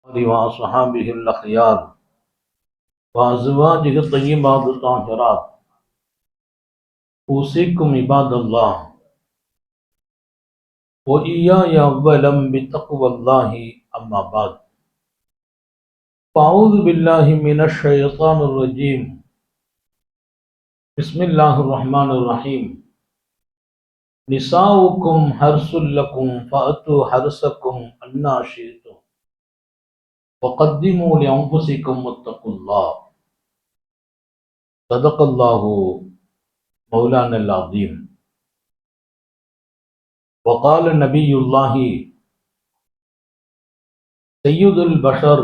وأصحابه الأخيار وأزواجه الطيبات الطاهرات أوصيكم عباد الله وإياي أولا بتقوى الله أما بعد فأعوذ بالله من الشيطان الرجيم بسم الله الرحمن الرحيم نساؤكم حرث لكم فأتوا حرثكم أنى شئتم وقدموا لأنفسكم واتقوا الله صدق الله مولانا العظيم وقال نبي الله سيد البشر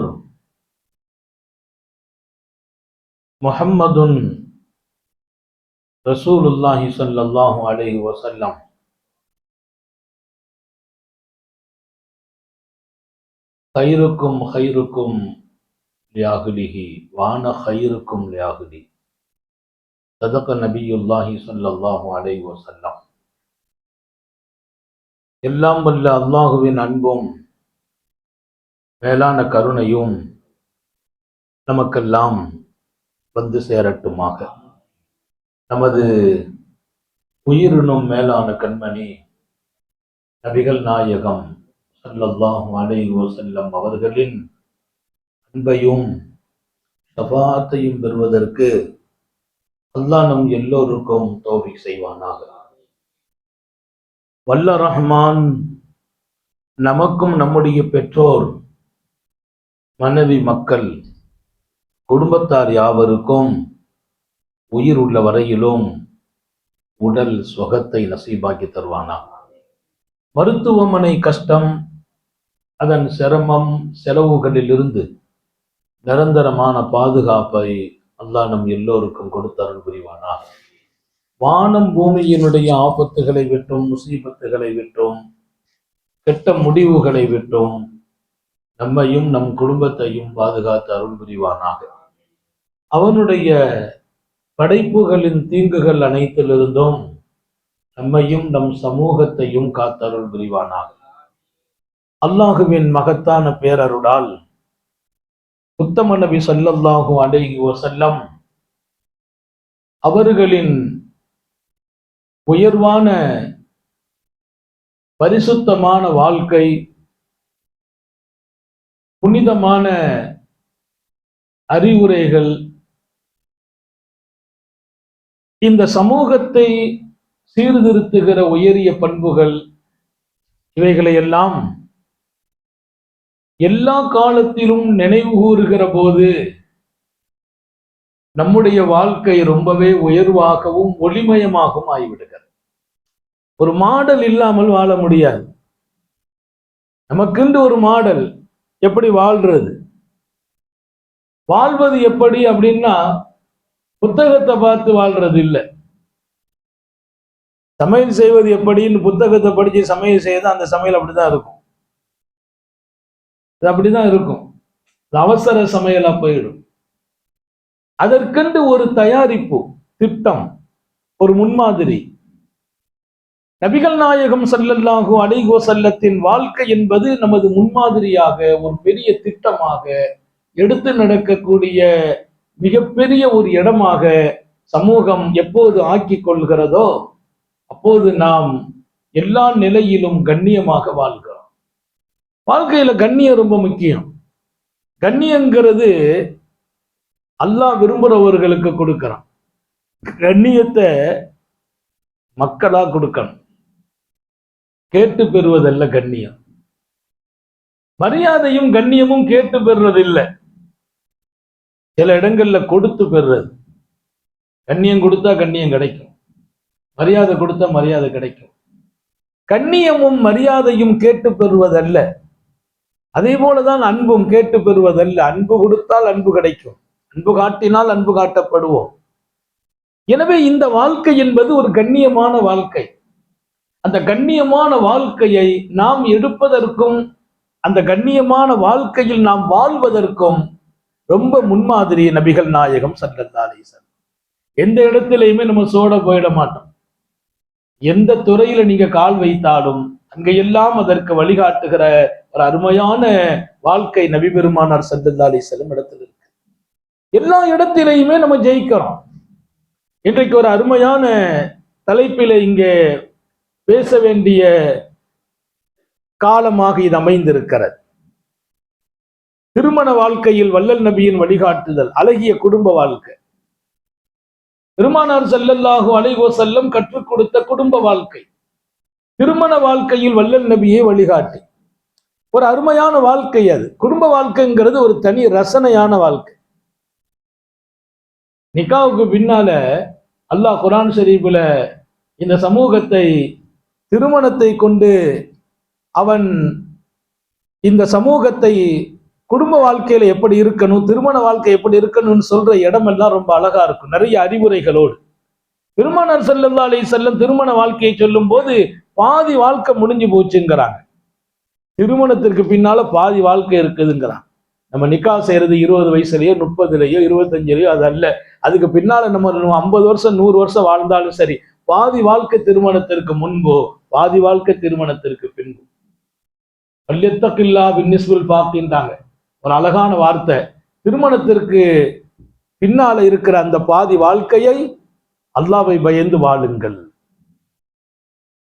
محمد رسول الله صلى الله عليه وسلم خيركم خيركم لأهله وأنا خيركم لأهلي صدق نبي الله صلى الله عليه وسلم. எல்லாம் வல்ல அல்லாஹுவின் அன்பும் மேலான கருணையும் நமக்கெல்லாம் வந்து சேரட்டுமாக. நமது உயிரினும் மேலான கண்மணி நபிகள் நாயகம் ஸல்லல்லாஹு அலைஹி வஸல்லம் அவர்களின் அன்பையும் ஷஃபாஅத்தையும் பெறுவதற்கு அல்லாஹ் நம் எல்லோருக்கும் தௌஃபீக் செய்வானாக. வல்ல ரஹ்மான் நமக்கும் நம்முடைய பெற்றோர், மனைவி, மக்கள், குடும்பத்தார் யாவருக்கும் உயிர் உள்ள வரையிலும் உடல் சுகத்தை நசீபாக்கி தருவானா. மருத்துவமனை கஷ்டம், அதன் சிரமம், செலவுகளிலிருந்து நிரந்தரமான பாதுகாப்பை அல்லாஹ் நம் எல்லோருக்கும் கொடுத்தருள் புரிவானா. வானம் பூமியினுடைய ஆபத்துகளை விட்டும், முசீபத்துகளை விட்டும், கெட்ட முடிவுகளை விட்டும் நம்மையும் நம் குடும்பத்தையும் பாதுகாத்து அருள் புரிவானாக. அவனுடைய படைப்புகளின் தீங்குகள் அனைத்திலிருந்தும் நம்மையும் நம் சமூகத்தையும் காத்தருள் புரிவானாக. அல்லாஹுவின் மகத்தான பேரருளால் உத்தம நபி ஸல்லல்லாஹு அலைஹி வஸல்லம் அவர்களின் உயர்வான பரிசுத்தமான வாழ்க்கை, புனிதமான அறிவுரைகள், இந்த சமூகத்தை சீர்திருத்துகிற உயரிய பண்புகள், இவைகளையெல்லாம் எல்லா காலத்திலும் நினைவு கூறுகிற போது நம்முடைய வாழ்க்கை ரொம்பவே உயர்வாகவும் ஒளிமயமாகவும் ஆகிவிடுகிறது. ஒரு மாடல் இல்லாமல் வாழ முடியாது. நமக்குண்டு ஒரு மாடல், எப்படி வாழ்றது, வாழ்வது எப்படி அப்படின்னா புத்தகத்தை பார்த்து வாழ்றது இல்லை. சமையல் செய்வது எப்படின்னு புத்தகத்தை படிச்சு சமையல் செய்து அந்த சமையல் அப்படிதான் இருக்கும். அது அப்படிதான் இருக்கும். அவசர சமையலா போயிடும். அதற்கென்று ஒரு தயாரிப்பு, திட்டம், ஒரு முன்மாதிரி. நபிகள் நாயகம் ஸல்லல்லாஹு அலைஹி வஸல்லத்தின் வாழ்க்கை என்பது நமது முன்மாதிரியாக, ஒரு பெரிய திட்டமாக, எடுத்து நடக்கக்கூடிய மிகப்பெரிய ஒரு இடமாக சமூகம் எப்போது ஆக்கி கொள்கிறதோ அப்போது நாம் எல்லா நிலையிலும் கண்ணியமாக வாழ்கிறோம். வாழ்க்கையில கண்ணியம் ரொம்ப முக்கியம். கண்ணியங்கிறது அல்லாஹ் விரும்புறவர்களுக்கு கொடுக்கிறான். கண்ணியத்தை மக்களா கொடுக்கணும். கேட்டு பெறுவதல்ல கண்ணியம். மரியாதையும் கண்ணியமும் கேட்டு பெறுறதில்லை, சில இடங்கள்ல கொடுத்து பெறுறது. கண்ணியம் கொடுத்தா கண்ணியம் கிடைக்கும், மரியாதை கொடுத்தா மரியாதை கிடைக்கும். கண்ணியமும் மரியாதையும் கேட்டு பெறுவதல்ல. அதே போலதான் அன்பும் கேட்டு பெறுவதல்ல. அன்பு கொடுத்தால் அன்பு கிடைக்கும், அன்பு காட்டினால் அன்பு காட்டப்படுவோம். எனவே இந்த வாழ்க்கை என்பது ஒரு கண்ணியமான வாழ்க்கை. அந்த கண்ணியமான வாழ்க்கையை நாம் எடுப்பதற்கும், அந்த கண்ணியமான வாழ்க்கையில் நாம் வாழ்வதற்கும் ரொம்ப முன்மாதிரி நபிகள் நாயகம் ஸல்லல்லாஹு அலைஹி வஸல்லம். எந்த இடத்திலையுமே நம்ம சோட போயிட மாட்டோம். எந்த துறையில நீங்க கால் வைத்தாலும் அங்கெல்லாம் அதற்கு வழிகாட்டுகிற ஒரு அருமையான வாழ்க்கை நபி பெருமானார் ஸல்லல்லாஹு அலைஹி வஸல்லம் இடத்துல இருக்கு. எல்லா இடத்திலையுமே நம்ம ஜெயிக்கிறோம். இன்றைக்கு ஒரு அருமையான தலைப்பில இங்கே பேச வேண்டிய காலமாக இது அமைந்திருக்கிறது. திருமண வாழ்க்கையில் வல்லல் நபியின் வழிகாட்டுதல், அழகிய குடும்ப வாழ்க்கை. பெருமானார் ஸல்லல்லாஹு அலைஹி வஸல்லம் கற்றுக் கொடுத்த குடும்ப வாழ்க்கை, திருமண வாழ்க்கையில் வல்லல் நபியை வழிகாட்டி ஒரு அருமையான வாழ்க்கை. அது குடும்ப வாழ்க்கைங்கிறது ஒரு தனி ரசனையான வாழ்க்கை. நிக்காவுக்கு பின்னால அல்லாஹ் குர்ஆன் ஷரீஃபில் இந்த சமூகத்தை திருமணத்தை கொண்டு அவன் இந்த சமூகத்தை குடும்ப வாழ்க்கையில எப்படி இருக்கணும், திருமண வாழ்க்கை எப்படி இருக்கணும்னு சொல்ற இடமெல்லாம் ரொம்ப அழகா இருக்கும், நிறைய அறிவுரைகளோடு. பெருமானார் ஸல்லல்லாஹு அலைஹி வஸல்லம் திருமண வாழ்க்கையை சொல்லும் போது பாதி வாழ்க்கை முடிஞ்சு போச்சுங்கிறாங்க. திருமணத்திற்கு பின்னால பாதி வாழ்க்கை இருக்குதுங்கிறாங்க. நம்ம நிக்கா செய்யறது 20 வயசுலயோ 30லயோ 25லயோ அது அல்ல. அதுக்கு பின்னால நம்ம 50 வருஷம் 100 வருஷம் வாழ்ந்தாலும் சரி, பாதி வாழ்க்கை திருமணத்திற்கு முன்போ பாதி வாழ்க்கை திருமணத்திற்கு பின்பு. வல்யத்தகில்லா பின்னிஸ்புல் பாக்கின்றாங்க, ஒரு அழகான வார்த்தை. திருமணத்திற்கு பின்னால இருக்கிற அந்த பாதி வாழ்க்கையை அல்லாஹ்வை பயந்து வாழுங்கள்.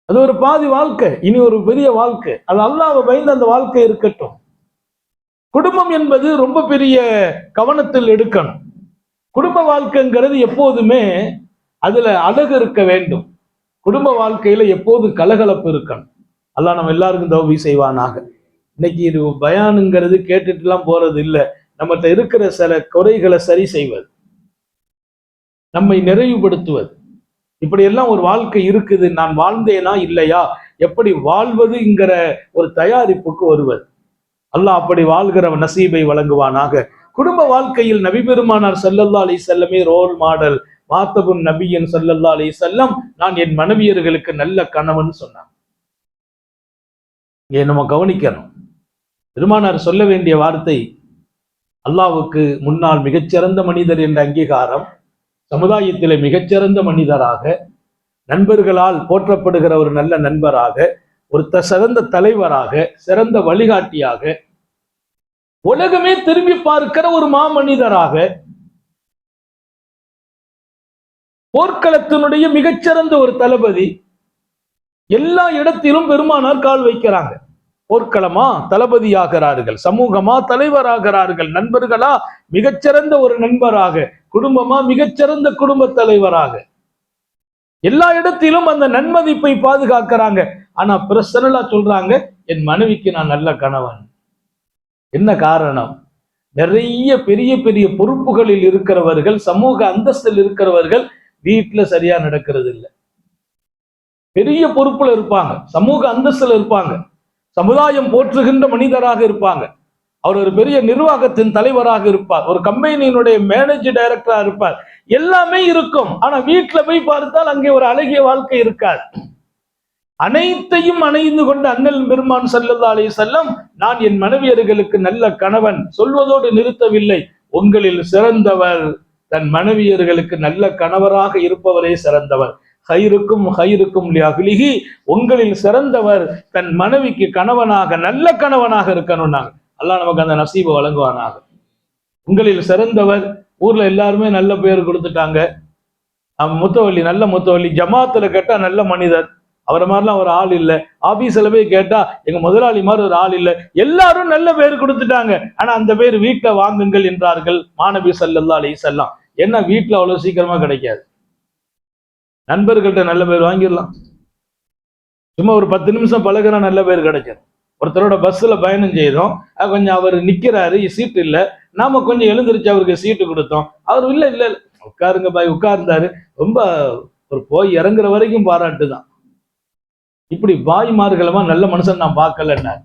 அது ஒரு பாதி வாழ்க்கை, இனி ஒரு பெரிய வாழ்க்கை. அது அல்லாஹ்வை பயந்து அந்த வாழ்க்கை இருக்கட்டும். குடும்பம் என்பது ரொம்ப பெரிய கவனத்தில் எடுக்கணும். குடும்ப வாழ்க்கைங்கிறது எப்போதுமே அதுல அழகு இருக்க வேண்டும். குடும்ப வாழ்க்கையில எப்போது கலகலப்பு இருக்கணும். அல்லாஹ் நம்ம எல்லாருக்கும் தௌபீக் செய்வானாக. இன்னைக்கு இது பயானுங்கிறது கேட்டுட்டு எல்லாம் போறது இல்லை. நம்மகிட்ட இருக்கிற சில குறைகளை சரி செய்வது, நம்மை நிறைவுபடுத்துவது, இப்படி எல்லாம் ஒரு வாழ்க்கை இருக்குது. நான் வாழ்ந்தேனா இல்லையா, எப்படி வாழ்வதுங்கிற ஒரு தயாரிப்புக்கு வருவது. அல்லாஹ் அப்படி வாழ்கிற நசீபை வழங்குவானாக. குடும்ப வாழ்க்கையில் நபி பெருமானார் ஸல்லல்லாஹு அலைஹி வஸல்லமே ரோல் மாடல். மாத்தபுன் நபியின் ஸல்லல்லாஹு அலைஹி வஸல்லம் நான் என் மனைவியர்களுக்கு நல்ல கணவன் சொன்னான். இங்கே நம்ம கவனிக்கணும். பெருமானார் சொல்ல வேண்டிய வார்த்தை, அல்லாஹ்வுக்கு முன்னால் மிகச்சிறந்த மனிதர் என்ற அங்கீகாரம், சமுதாயத்திலே மிகச்சிறந்த மனிதராக, நண்பர்களால் போற்றப்படுகிற ஒரு நல்ல நண்பராக, ஒரு சிறந்த தலைவராக, சிறந்த வழிகாட்டியாக, உலகமே திரும்பி பார்க்கிற ஒரு மாமனிதராக, போர்க்களத்தினுடைய மிகச்சிறந்த ஒரு தளபதி. எல்லா இடத்திலும் பெருமானார் கால் வைக்கிறாங்க. போர்க்களமா தளபதியாகிறார்கள், சமூகமா தலைவராகிறார்கள், நண்பர்களா மிகச்சிறந்த ஒரு நண்பராக, குடும்பமா மிகச்சிறந்த குடும்ப தலைவராக, எல்லா இடத்திலும் அந்த நன்மதிப்பை பாதுகாக்கிறாங்க. ஆனா பிரசனலா சொல்றாங்க, என் மனைவிக்கு நான் நல்ல கணவன். என்ன காரணம்? நிறைய பெரிய பெரிய பொறுப்புகளில் இருக்கிறவர்கள், சமூக அந்தஸ்தில் இருக்கிறவர்கள் வீட்டுல சரியா நடக்கிறது இல்லை. பெரிய பொறுப்புல இருப்பாங்க, சமூக அந்தஸ்துல இருப்பாங்க, சமுதாயம் போற்றுகின்ற மனிதராக இருப்பாங்க, அவர் ஒரு பெரிய நிர்வாகத்தின் தலைவராக இருப்பார், ஒரு கம்பெனியினுடைய மேனேஜர் டைரக்டரா இருப்பார், எல்லாமே இருக்கும். ஆனா வீட்டுல போய் பார்த்தால் அங்கே ஒரு அழகிய வாழ்க்கை இருக்காது. அனைத்தையும் அணைந்து கொண்ட அண்ணல் பெருமான் ஸல்லல்லாஹு அலைஹி வஸல்லம் நான் என் மனைவியர்களுக்கு நல்ல கணவன் சொல்வதோடு நிறுத்தவில்லை. உங்களில் சிறந்தவர் தன் மனைவியர்களுக்கு நல்ல கணவராக இருப்பவரே சிறந்தவர். ஹைருக்கும் ஹைருக்கும் லிஅஹ்லிஹி, உங்களில் சிறந்தவர் தன் மனைவிக்கு கணவனாக நல்ல கணவனாக இருக்கணும்னாங்க. அல்லாஹ் நமக்கு அந்த நசீபை வழங்குவானாக. உங்களில் சிறந்தவர், ஊர்ல எல்லாருமே நல்ல பேர் கொடுத்துட்டாங்க. முத்தவள்ளி நல்ல முத்தவள்ளி, ஜமாத்துல கேட்டா நல்ல மனிதர், அவரை மாதிரிலாம் ஒரு ஆள் இல்லை. ஆபீஸ்ல போய் கேட்டா எங்க முதலாளி மாதிரி ஒரு ஆள் இல்லை. எல்லாரும் நல்ல பேர் கொடுத்துட்டாங்க. ஆனா அந்த பேர் வீட்டுல வாங்குங்கள் என்றார்கள் மாநபி ஸல்லல்லாஹு அலைஹி வஸல்லம். என்ன வீட்டுல அவ்வளவு சீக்கிரமா கிடைக்காது. நண்பர்கள்ட்ட நல்ல பேர் வாங்கிடலாம், சும்மா ஒரு 10 நிமிஷம் பழகிற நல்ல பேர் கிடைக்கும். ஒருத்தரோட பஸ்ல பயணம் செய்தோம், கொஞ்சம் அவர் நிக்கிறாரு, சீட்டு இல்லை, நாம கொஞ்சம் எழுந்திருச்சு அவருக்கு சீட்டு கொடுத்தோம். அவர் இல்ல இல்ல உட்காருங்க பாய், உட்கார்ந்தாரு. ரொம்ப ஒரு போய் இறங்குற வரைக்கும் பாராட்டு தான். இப்படி பாய்மார்களமா நல்ல மனுஷன் நான் பார்க்கலன்னாரு.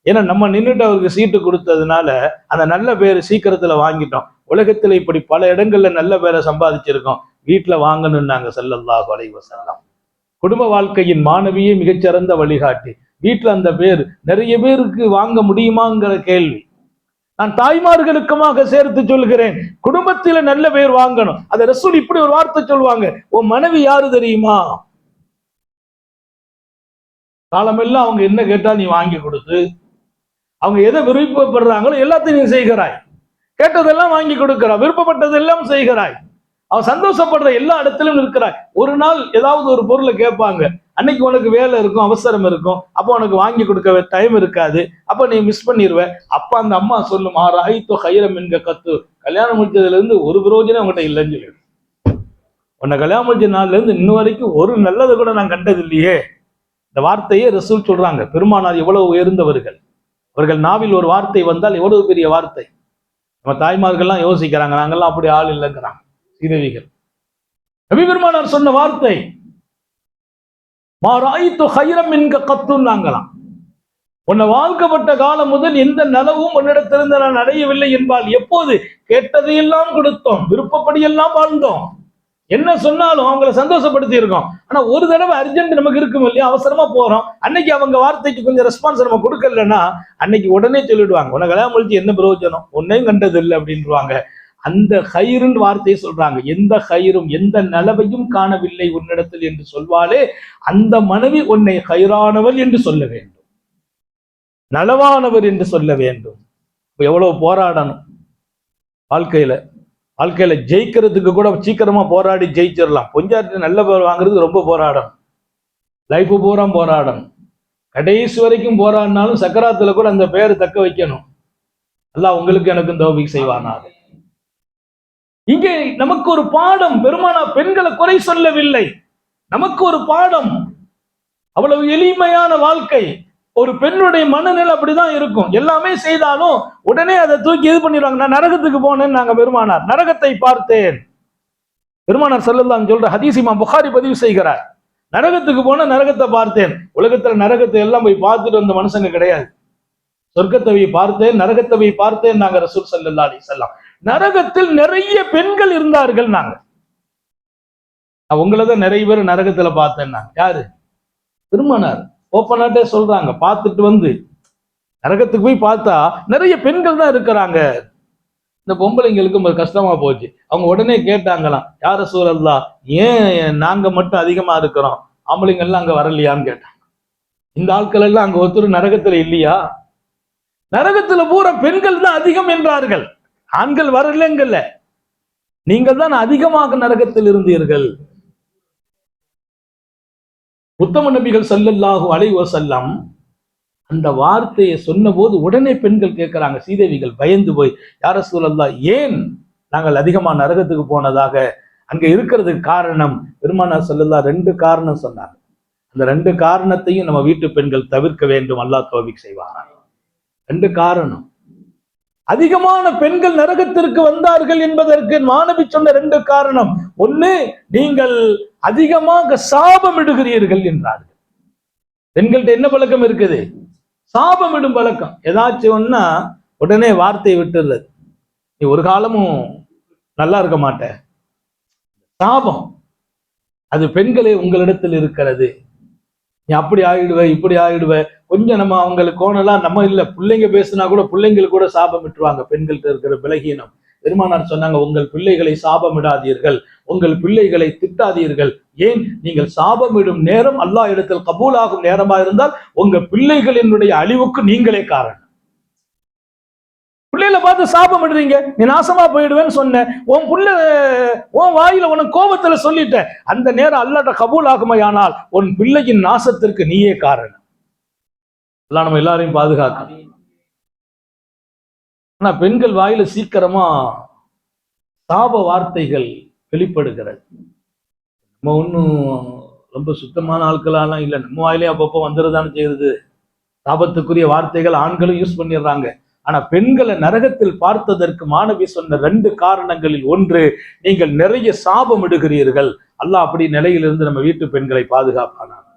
ஏன்னா நம்ம நின்றுட்டு அவருக்கு சீட்டு கொடுத்ததுனால அந்த நல்ல பேர் சீக்கிரத்துல வாங்கிட்டோம். உலகத்துல இப்படி பல இடங்கள்ல நல்ல பேரை சம்பாதிச்சிருக்கோம். வீட்டுல வாங்கணும்னாங்க ஸல்லல்லாஹு அலைஹி வஸல்லம். குடும்ப வாழ்க்கையின் மாணவியே மிகச்சிறந்த வழிகாட்டி. வீட்டுல அந்த பேர் நிறைய பேருக்கு வாங்க முடியுமாங்கிற கேள்வி நான் தாய்மார்களுக்குமாக சேர்த்து சொல்கிறேன். குடும்பத்தில நல்ல பேர் வாங்கணும். அதை ரசூல் இப்படி ஒரு வார்த்தை சொல்லுவாங்க, உன் மனைவி யாரு தெரியுமா? காலமெல்லாம் அவங்க என்ன கேட்டா நீ வாங்கி கொடுத்து, அவங்க எதை விருப்பப்படுறாங்களோ எல்லாத்தையும் நீ செய்கிறாய். கேட்டதெல்லாம் வாங்கி கொடுக்கிறாய், விருப்பப்பட்டதெல்லாம் செய்கிறாய். அவன் சந்தோஷப்படுற எல்லா இடத்திலும் இருக்கிறாய். ஒரு நாள் ஏதாவது ஒரு பொருளை கேட்பாங்க, அன்னைக்கு உனக்கு வேலை இருக்கும், அவசரம் இருக்கும், அப்போ உனக்கு வாங்கி கொடுக்க டைம் இருக்காது, அப்ப நீ மிஸ் பண்ணிடுவ. அப்ப அந்த அம்மா சொல்லும், ஆராய்த்தோ கயிறம் என்க கத்து, கல்யாணம் முடிச்சதுல இருந்து ஒரு பிரயோஜனம் உங்கள்கிட்ட இல்லைன்னு சொல்லி, உன்னை கல்யாணம் முடிச்ச நாள்ல இருந்து இன்ன வரைக்கும் ஒரு நல்லது கூட நான் கண்டது இல்லையே. இந்த வார்த்தையே ரசூல் சொல்றாங்க. பெருமானார் எவ்வளவு உயர்ந்தவர்கள், அவர்கள் நாவில் ஒரு வார்த்தை வந்தால் எவ்வளவு பெரிய வார்த்தை. நம்ம தாய்மார்கள்லாம் யோசிக்கிறாங்க, நாங்கெல்லாம் அப்படி ஆள் இல்லைங்கிறாங்க சீதவிகள். நபி பெருமானார் சொன்ன வார்த்தை மாராய்த்து ஹைரம் என்க கத்துன்னாங்களாம். உன்னை வாழ்க்கப்பட்ட காலம் முதல் எந்த நலவும் உன்னிடத்திலிருந்து நான் அடையவில்லை என்பால், எப்போது கேட்டதையெல்லாம் கொடுத்தோம், விருப்பப்படியெல்லாம் வாழ்ந்தோம், என்ன சொன்னாலும் அவங்கள சந்தோஷப்படுத்தி இருக்கோம். ஆனா ஒரு தடவை அர்ஜென்ட் நமக்கு இருக்கும் இல்லையா, அவசரமா போறோம், அன்னைக்கு அவங்க வார்த்தைக்கு கொஞ்சம் ரெஸ்பான்ஸ் நம்ம கொடுக்கலன்னா அன்னைக்கு உடனே சொல்லிடுவாங்க, உன்னை கல்யாணம் முடிச்சு என்ன பிரயோஜனம், ஒன்னையும் கண்டது இல்லை அப்படின்வாங்க. அந்த ஹைருன்னு வார்த்தையை சொல்றாங்க. எந்த ஹைரும் எந்த நலவையும் காணவில்லை உன்னிடத்தில் என்று சொல்வாலே அந்த மனைவி உன்னை ஹைரானவள் என்று சொல்ல வேண்டும், நலவானவர் என்று சொல்ல வேண்டும். எவ்வளவு போராடணும் வாழ்க்கையில ஜெயிக்கிறதுக்கு கூட சீக்கிரமா போராடி ஜெயிச்சிடலாம். பொஞ்சாட்டி நல்ல பேர் வாங்குறது ரொம்ப போராடணும், லைஃப் பூரா போராடணும், கடைசி வரைக்கும் போராடினாலும் சக்கராத்துல கூட அந்த பெயரை தக்க வைக்கணும். அல்லாஹ் உங்களுக்கு எனக்கு தௌஃபீக் செய்வானாக. இங்கே நமக்கு ஒரு பாடம். பெருமானா பெண்களை குறை சொல்லவில்லை, நமக்கு ஒரு பாடம். அவ்வளவு எளிமையான வாழ்க்கை. ஒரு பெண்ணுடைய மனநிலை அப்படிதான் இருக்கும். எல்லாமே செய்தாலும் உடனே அதை தூக்கி இது பண்ணிடுவாங்க. நான் நரகத்துக்கு போனேன்னு நாங்க பெருமானார் நரகத்தை பார்த்தேன். பெருமானார் ஸல்லல்லாஹு சொல்ற ஹதீஸ் இமாம் புகாரி பதிவு செய்கிறார். நரகத்துக்கு போன நரகத்தை பார்த்தேன். உலகத்துல நரகத்தை எல்லாம் போய் பார்த்துட்டு வந்த மனுஷங்க கிடையாது. சொர்க்கத்தை பார்த்தேன், நரகத்தை பார்த்தேன் நாங்க ரசூல் ஸல்லல்லாஹு அலைஹி வஸல்லம். நரகத்தில் நிறைய பெண்கள் இருந்தார்கள். நாங்க உங்களதான் நிறைய பேர் நரகத்துல பார்த்தேன். யாரு? பெருமானார் ஓப்பனாட்டே சொல்றாங்க. பார்த்துட்டு வந்து நரகத்துக்கு போய் பார்த்தா நிறைய பெண்கள் தான் இருக்கிறாங்க. இந்த பொம்பளைங்களுக்கு கஷ்டமா போச்சு. அவங்க உடனே கேட்டாங்களாம், யார ரசூலல்லாஹ், ஏன் நாங்க மட்டும் அதிகமா இருக்கிறோம், ஆம்பளைங்க எல்லாம் அங்க வரலையான்னு கேட்டாங்க. இந்த ஆட்கள் எல்லாம் அங்க ஒருத்தர் நரகத்துல இல்லையா? நரகத்துல பூரா பெண்கள் தான் அதிகம் என்றார்கள். ஆண்கள் வரலங்கல்ல, நீங்கள் தான் அதிகமாக நரகத்தில் இருந்தீர்கள். உத்தம நபிகள் ஸல்லல்லாஹு அலைஹி வஸல்லம் அந்த வார்த்தையை சொன்ன போது உடனே பெண்கள் கேட்கிறாங்க, சீதேவிகள் பயந்து போய், யார ரசூலல்லாஹ், ஏன் நாங்கள் அதிகமா நரகத்துக்கு போனதாக அங்க இருக்கிறதுக்கு காரணம்? பெருமானார் ஸல்லல்லாஹு 2 காரணம் சொன்னாங்க. அந்த 2 காரணத்தையும் நம்ம வீட்டு பெண்கள் தவிர்க்க வேண்டும். அல்லாஹ் தௌஃபீக் செய்வானாக. 2 காரணம். அதிகமான பெண்கள் நரகத்திற்கு வந்தார்கள் என்பதற்கு மாணவி சொன்ன 2 காரணம். ஒண்ணு, நீங்கள் அதிகமாக சாபமிடுகிறீர்கள் என்றார்கள். பெண்கள்ட்ட என்ன பழக்கம் இருக்குது? சாபமிடும் பழக்கம். ஏதாச்சும் ஒன்னா உடனே வார்த்தையை விட்டுறது, நீ ஒரு காலமும் நல்லா இருக்க மாட்ட. சாபம் அது பெண்களே உங்களிடத்தில் இருக்கிறது. நீ அப்படி ஆயிடுவ, இப்படி ஆயிடுவ. கொஞ்சம் நம்ம அவங்களுக்கு கோணலாம் நம்ம இல்ல, பிள்ளைங்க பேசினா கூட பிள்ளைங்களுக்கு கூட சாபம் விட்டுருவாங்க. பெண்கள்கிட்ட இருக்கிற விலகீனம். பெருமானார் சொன்னாங்க, உங்கள் பிள்ளைகளை சாபமிடாதீர்கள், உங்கள் பிள்ளைகளை திட்டாதீர்கள். ஏன்? நீங்கள் சாபமிடும் நேரம் அல்லாஹ் இடத்தில் கபூலாகும் நேரமா இருந்தால் உங்க பிள்ளைகளினுடைய அழிவுக்கு நீங்களே காரணம். பிள்ளைகளை பார்த்து சாபம் இடுறீங்க, நீ நாசமா போயிடுவேன்னு சொன்ன, உன் புள்ள உன் வாயில உனக்கு கோபத்துல சொல்லிட்ட, அந்த நேரம் அல்லாஹ்ட்ட கபூல் ஆகுமையானால் உன் பிள்ளையின் நாசத்திற்கு நீயே காரணம். எல்லாம் நம்ம எல்லாரையும் பாதுகாக்கணும். ஆனா பெண்கள் வாயில சீக்கிரமா சாப வார்த்தைகள் வெளிப்படுகிறது. நம்ம ஒன்றும் ரொம்ப சுத்தமான ஆட்களாலாம் இல்லை, நம்ம வாயிலே அப்பப்போ வந்துடுதான்னு செய்யுது. சாபத்துக்குரிய வார்த்தைகள் ஆண்களும் யூஸ் பண்ணிடுறாங்க. ஆனா பெண்களை நரகத்தில் பார்த்ததற்கு மாணவி சொன்ன 2 காரணங்களில் ஒன்று, நீங்கள் நிறைய சாபம் இடுகிறீர்கள். அல்லாஹ் அப்படி நிலையிலிருந்து நம்ம வீட்டு பெண்களை பாதுகாப்பானாங்க.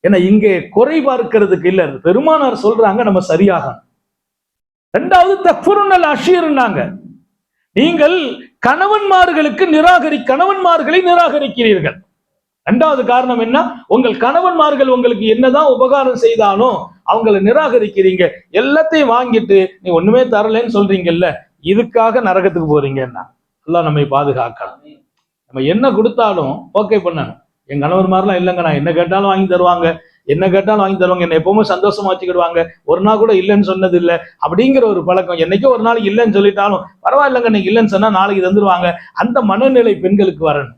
ஏன்னா இங்கே குறை பார்க்கிறதுக்கு இல்லை, பெருமானார் சொல்றாங்க நம்ம சரியாகணும். 2வது தக்ஃபுருனல் அஷீர்னாங்க, நீங்கள் கணவன்மார்களை நிராகரிக்கிறீர்கள். 2வது காரணம் என்ன? உங்கள் கணவன்மார்கள் உங்களுக்கு என்னதான் உபகாரம் செய்தாலும் அவங்களை நிராகரிக்கிறீங்க. எல்லாத்தையும் வாங்கிட்டு நீ ஒண்ணுமே தரலன்னு சொல்றீங்கல்ல, இதுக்காக நரகத்துக்கு போறீங்கன்னா எல்லாம் நம்மை பாதுகாக்கலாம். நம்ம என்ன கொடுத்தாலும் ஓகே பண்ணணும். என் கணவன்மாரெல்லாம் இல்லைங்க, நான் என்ன கேட்டாலும் வாங்கி தருவாங்க, என்ன கேட்டாலும் வாங்கி தருவாங்க, என்ன எப்பவுமே சந்தோஷமா வச்சுக்கிடுவாங்க, ஒரு நாள் கூட இல்லைன்னு சொன்னது இல்லை அப்படிங்கிற ஒரு பழக்கம். என்னைக்கோ ஒரு நாளைக்கு இல்லைன்னு சொல்லிட்டாலும் பரவாயில்லைங்க, நீங்க இல்லைன்னு சொன்னா நாளைக்கு தந்துருவாங்க. அந்த மனநிலை பெண்களுக்கு வரணும்.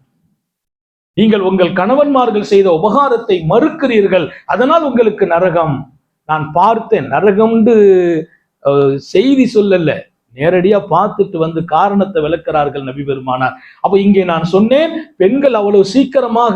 நீங்கள் உங்கள் கணவன்மார்கள் செய்த உபகாரத்தை மறுக்கிறீர்கள், அதனால் உங்களுக்கு நரகம். நான் பார்த்தேன், நரகம்னு செய்தி சொல்லல, நேரடியா பார்த்துட்டு வந்து காரணத்தை விளக்குறார்கள் நபி பெருமானார். அப்ப இங்கே நான் சொன்னேன், பெண்கள் அவ்வளவு சீக்கிரமாக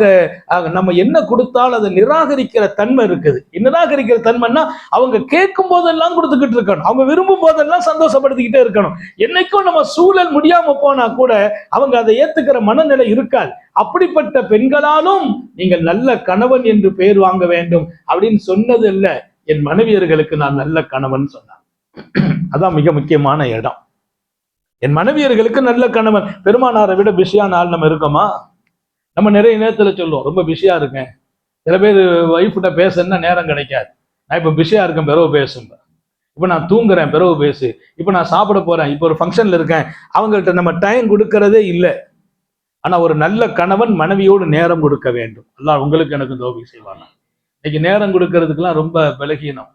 நம்ம என்ன கொடுத்தாலும் அதை நிராகரிக்கிற தன்மை இருக்குது. நிராகரிக்கிற தன்மைன்னா அவங்க கேட்கும் போதெல்லாம் கொடுத்துக்கிட்டு இருக்கணும், அவங்க விரும்பும் போதெல்லாம் சந்தோஷப்படுத்திக்கிட்டே இருக்கணும். என்னைக்கும் நம்ம சூழல் முடியாம போனா கூட அவங்க அதை ஏத்துக்கிற மனநிலை இருக்காது. அப்படிப்பட்ட பெண்களாலும் நீங்கள் நல்ல கணவன் என்று பெயர் வாங்க வேண்டும் அப்படின்னு சொன்னது இல்ல, என் மனைவியர்களுக்கு நான் நல்ல கணவன் சொன்னான். அதான் மிக முக்கியமான இடம். என் மனைவியர்களுக்கு நல்ல கணவன். பெருமானாரை விட பிஸியான ஆள் நம்ம இருக்கோமா? நம்ம நிறைய நேரத்துல சொல்லுவோம், ரொம்ப பிஸியா இருக்கேன். சில பேர் ஒய்ஃப்கிட்ட பேசுன்னா நேரம் கிடைக்காது. நான் இப்ப பிஸியா இருக்கேன், பிறகு பேசுங்க. இப்ப நான் தூங்குறேன், பிறகு பேசு. இப்ப நான் சாப்பிட போறேன், இப்ப ஒரு ஃபங்க்ஷன்ல இருக்கேன். அவங்கள்ட்ட நம்ம டைம் கொடுக்கறதே இல்லை. ஆனா ஒரு நல்ல கணவன் மனைவியோடு நேரம் கொடுக்க வேண்டும். அல்லாஹ் உங்களுக்கு எனக்கு தோபி செய்வாங்க. இன்னைக்கு நேரம் கொடுக்கறதுக்கெல்லாம் ரொம்ப பலகீனம்.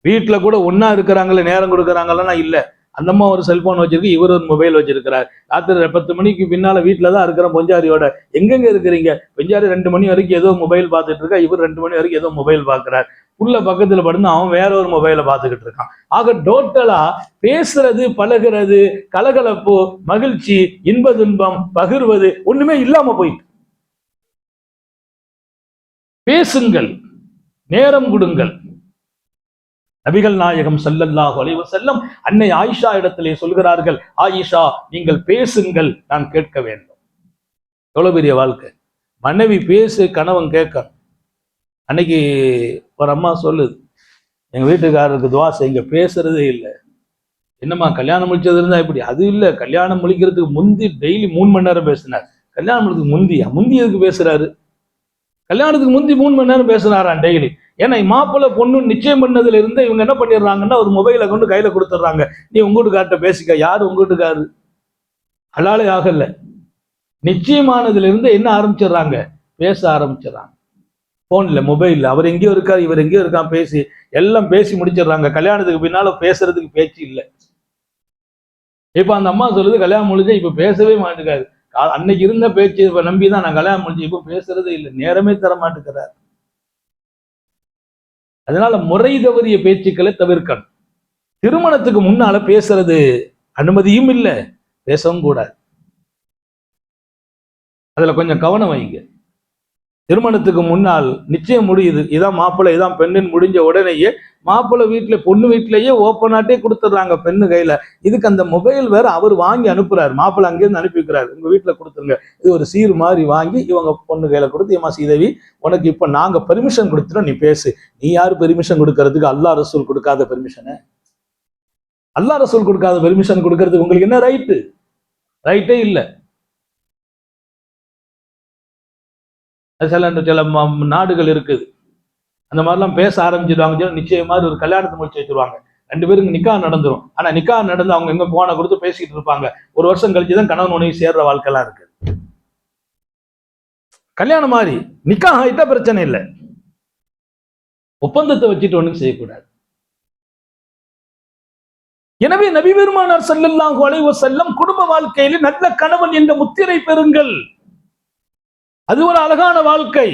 வீட்டுல கூட ஒன்னா இருக்கிறாங்களே, நேரம் கொடுக்குறாங்களா இல்ல. அந்த அம்மா ஒரு செல்போன் வச்சிருக்கு, இவர் ஒரு மொபைல் வச்சிருக்கிறார். ராத்திரி 10 மணிக்கு பின்னால வீட்டுலதான் இருக்கிறோம் பொஞ்சாரியோட. எங்கெங்க இருக்கிறீங்க? பொஞ்சாரி 2 மணி வரைக்கும் ஏதோ மொபைல் பார்த்துட்டு இருக்கா, இவர் 2 மணி வரைக்கும் ஏதோ மொபைல் பார்க்கிறார். புள்ள பக்கத்துல படுந்து அவன் வேற ஒரு மொபைலை பார்த்துக்கிட்டு இருக்கான். ஆக டோட்டலா பேசுறது, பழகிறது, கலகலப்பு, மகிழ்ச்சி, இன்ப துன்பம், பகிர்வது ஒண்ணுமே இல்லாம போயிட்டு. பேசுங்கள், நேரம் கொடுங்கள். நபிகள் நாயகம் ஸல்லல்லாஹு அலைஹி வஸல்லம் அன்னை ஆயிஷா இடத்திலே சொல்கிறார்கள், ஆயிஷா நீங்கள் பேசுங்கள், நான் கேட்க வேண்டும். எவ்வளவு பெரிய வாழ்க்கை. மனைவி பேசு, கணவன் கேட்க. அன்னைக்கு ஒரு அம்மா சொல்லுது, எங்க வீட்டுக்காரருக்கு துவா செய்யுங்க, பேசுறதே இல்லை. என்னம்மா கல்யாணம் முடிச்சது இருந்தா இப்படி? அது இல்லை, கல்யாணம் முடிக்கிறதுக்கு முந்தி டெய்லி 3 மணி நேரம் பேசினார். கல்யாணம் முடிக்கிறதுக்கு முந்தி எதுக்கு பேசுறாரு? கல்யாணத்துக்கு முந்தி 3 மணி நேரம் பேசுறாராம் டெய்லி. ஏன்னா மாப்பிள்ளை பொண்ணு நிச்சயம் பண்ணதுல இருந்து இவங்க என்ன பண்ணிடுறாங்கன்னா, ஒரு மொபைலை கொண்டு கையில கொடுத்துட்றாங்க. நீ உங்க வீட்டுக்கார்ட்ட பேசிக்க. யாரு உங்க வீட்டுக்காரு? ஹலாலே ஆகல. நிச்சயமானதுல இருந்து என்ன ஆரம்பிச்சிடுறாங்க? பேச ஆரம்பிச்சிடறாங்க. போன்ல, மொபைல்ல. அவர் எங்கேயோ இருக்காரு, இவர் எங்கேயோ இருக்கான், பேசி எல்லாம் பேசி முடிச்சிடுறாங்க. கல்யாணத்துக்கு பின்னால பேசுறதுக்கு பேச்சு இல்லை. இப்ப அந்த அம்மா சொல்லுது, கல்யாணம் முடிஞ்சா இப்ப பேசவே மாட்டேங்காது. அன்னைக்கு இருந்த பேச்சு நம்பிதான் நான் கல்யாணம் முடிஞ்சு, இப்ப பேசுறதே இல்லை, நேரமே தர மாட்டேங்கிறார். அதனால முறை தவறிய பேச்சுக்களை தவிர்க்கணும். திருமணத்துக்கு முன்னால பேசுறது அனுமதியும் இல்லை, பேசவும் கூடாது. அதுல கொஞ்சம் கவனம் வைங்க. திருமணத்துக்கு முன்னால் நிச்சயம் முடியுது, இதான் மாப்பிள்ளை இதான் பெண்ணுன்னு முடிஞ்ச உடனேயே மாப்பிள்ளை வீட்டுல பொண்ணு வீட்டிலேயே ஓப்பனாட்டே கொடுத்துட்றாங்க பெண்ணு கையில. இதுக்கு அந்த மொபைல் வேற அவர் வாங்கி அனுப்புறாரு, மாப்பிள்ளை அங்கேருந்து அனுப்பி வைக்கிறாரு, உங்க வீட்டுல கொடுத்துருங்க. இது ஒரு சீர் மாதிரி வாங்கி இவங்க பொண்ணு கையில கொடுத்து, ஏமா சீதேவி உனக்கு இப்ப நாங்க பெர்மிஷன் கொடுத்துட்டோம், நீ பேசு. நீ யாரு பெர்மிஷன் கொடுக்கறதுக்கு? அல்லாஹ் ரசூல் கொடுக்காத பெர்மிஷனு? அல்லாஹ் ரசூல் கொடுக்காத பெர்மிஷன் கொடுக்கறதுக்கு உங்களுக்கு என்ன ரைட்டு? ரைட்டே இல்லை. சில நாடுகள் இருக்குது, அந்த மாதிரிலாம் பேச ஆரம்பிச்சிருவாங்க. நிச்சயமா ஒரு கல்யாணத்தை முடிச்சு வச்சிருவாங்க, 2 பேருக்கு நிக்கா நடந்துரும். ஆனா நிக்கா நடந்து அவங்க எங்க போன கொடுத்து பேசிக்கிட்டு இருப்பாங்க. 1 வருஷம் கழிச்சுதான் கணவன் மனைவி சேர்ற வாழ்க்கைலாம் இருக்கு. கல்யாணம் மாதிரி நிக்கா ஆயிட்டா பிரச்சனை இல்லை, ஒப்பந்தத்தை வச்சுட்டு ஒண்ணும் செய்யக்கூடாது. எனவே நபி பெருமானார் ஸல்லல்லாஹு அலைஹி வஸல்லம் குடும்ப வாழ்க்கையில நல்ல கணவன் என்ற முத்திரை பெறுங்கள். அது ஒரு அழகான வாழ்க்கை.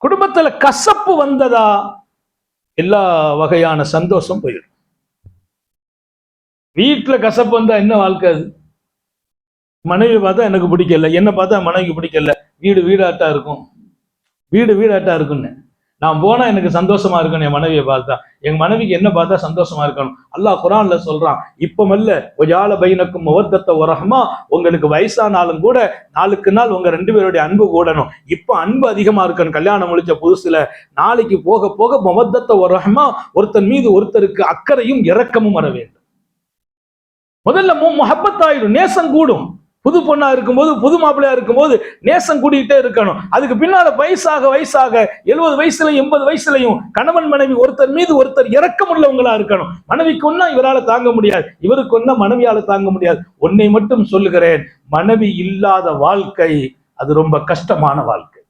குடும்பத்துல கசப்பு வந்ததா எல்லா வகையான சந்தோஷம் போயிடும். வீட்டுல கசப்பு வந்தா என்ன வாழ்க்கை அது? மனைவி பார்த்தா எனக்கு பிடிக்கல, என்ன பார்த்தா மனைவிக்கு பிடிக்கல, வீடு வீடாட்டா இருக்கும், வீடு வீடாட்டா இருக்குன்னு. நான் போனா எனக்கு சந்தோஷமா இருக்கணும், என் மனைவியை பார்த்தா. என் மனைவிக்கு என்ன பார்த்தா சந்தோஷமா இருக்கணும். அல்லாஹ் குர்ஆன்ல சொல்றான், இப்பமல்ல வஜால பைனக்கும் மவத்தத்த வரஹ்மா, உங்களுக்கு வயசானாலும் கூட நாளுக்கு நாள் உங்க 2 பேருடைய அன்பு கூடணும். இப்ப அன்பு அதிகமா இருக்கணும். கல்யாணம் முடிச்ச புதுசுல நாளைக்கு போக போக மவத்தத்த வரஹ்மா, ஒருத்தன் மீது ஒருத்தருக்கு அக்கறையும் இரக்கமும் வர வேண்டும். முதல்ல முஹப்பத் ஆயிடும், நேசம் கூடும். புது பொண்ணா இருக்கும்போது, புது மாப்பிள்ளையா இருக்கும்போது நேசம் கூட்டிகிட்டே இருக்கணும். அதுக்கு பின்னால வயசாக வயசாக 70 வயசுலையும் 80 வயசுலையும் கணவன் மனைவி ஒருத்தர் மீது ஒருத்தர் இரக்கம் உள்ளவங்களா இருக்கணும். மனைவிக்கு ஒன்னா இவரால தாங்க முடியாது, இவருக்கு ஒன்னா மனைவியால தாங்க முடியாது. ஒன்னை மட்டும் சொல்லுகிறேன், மனைவி இல்லாத வாழ்க்கை அது ரொம்ப கஷ்டமான வாழ்க்கை.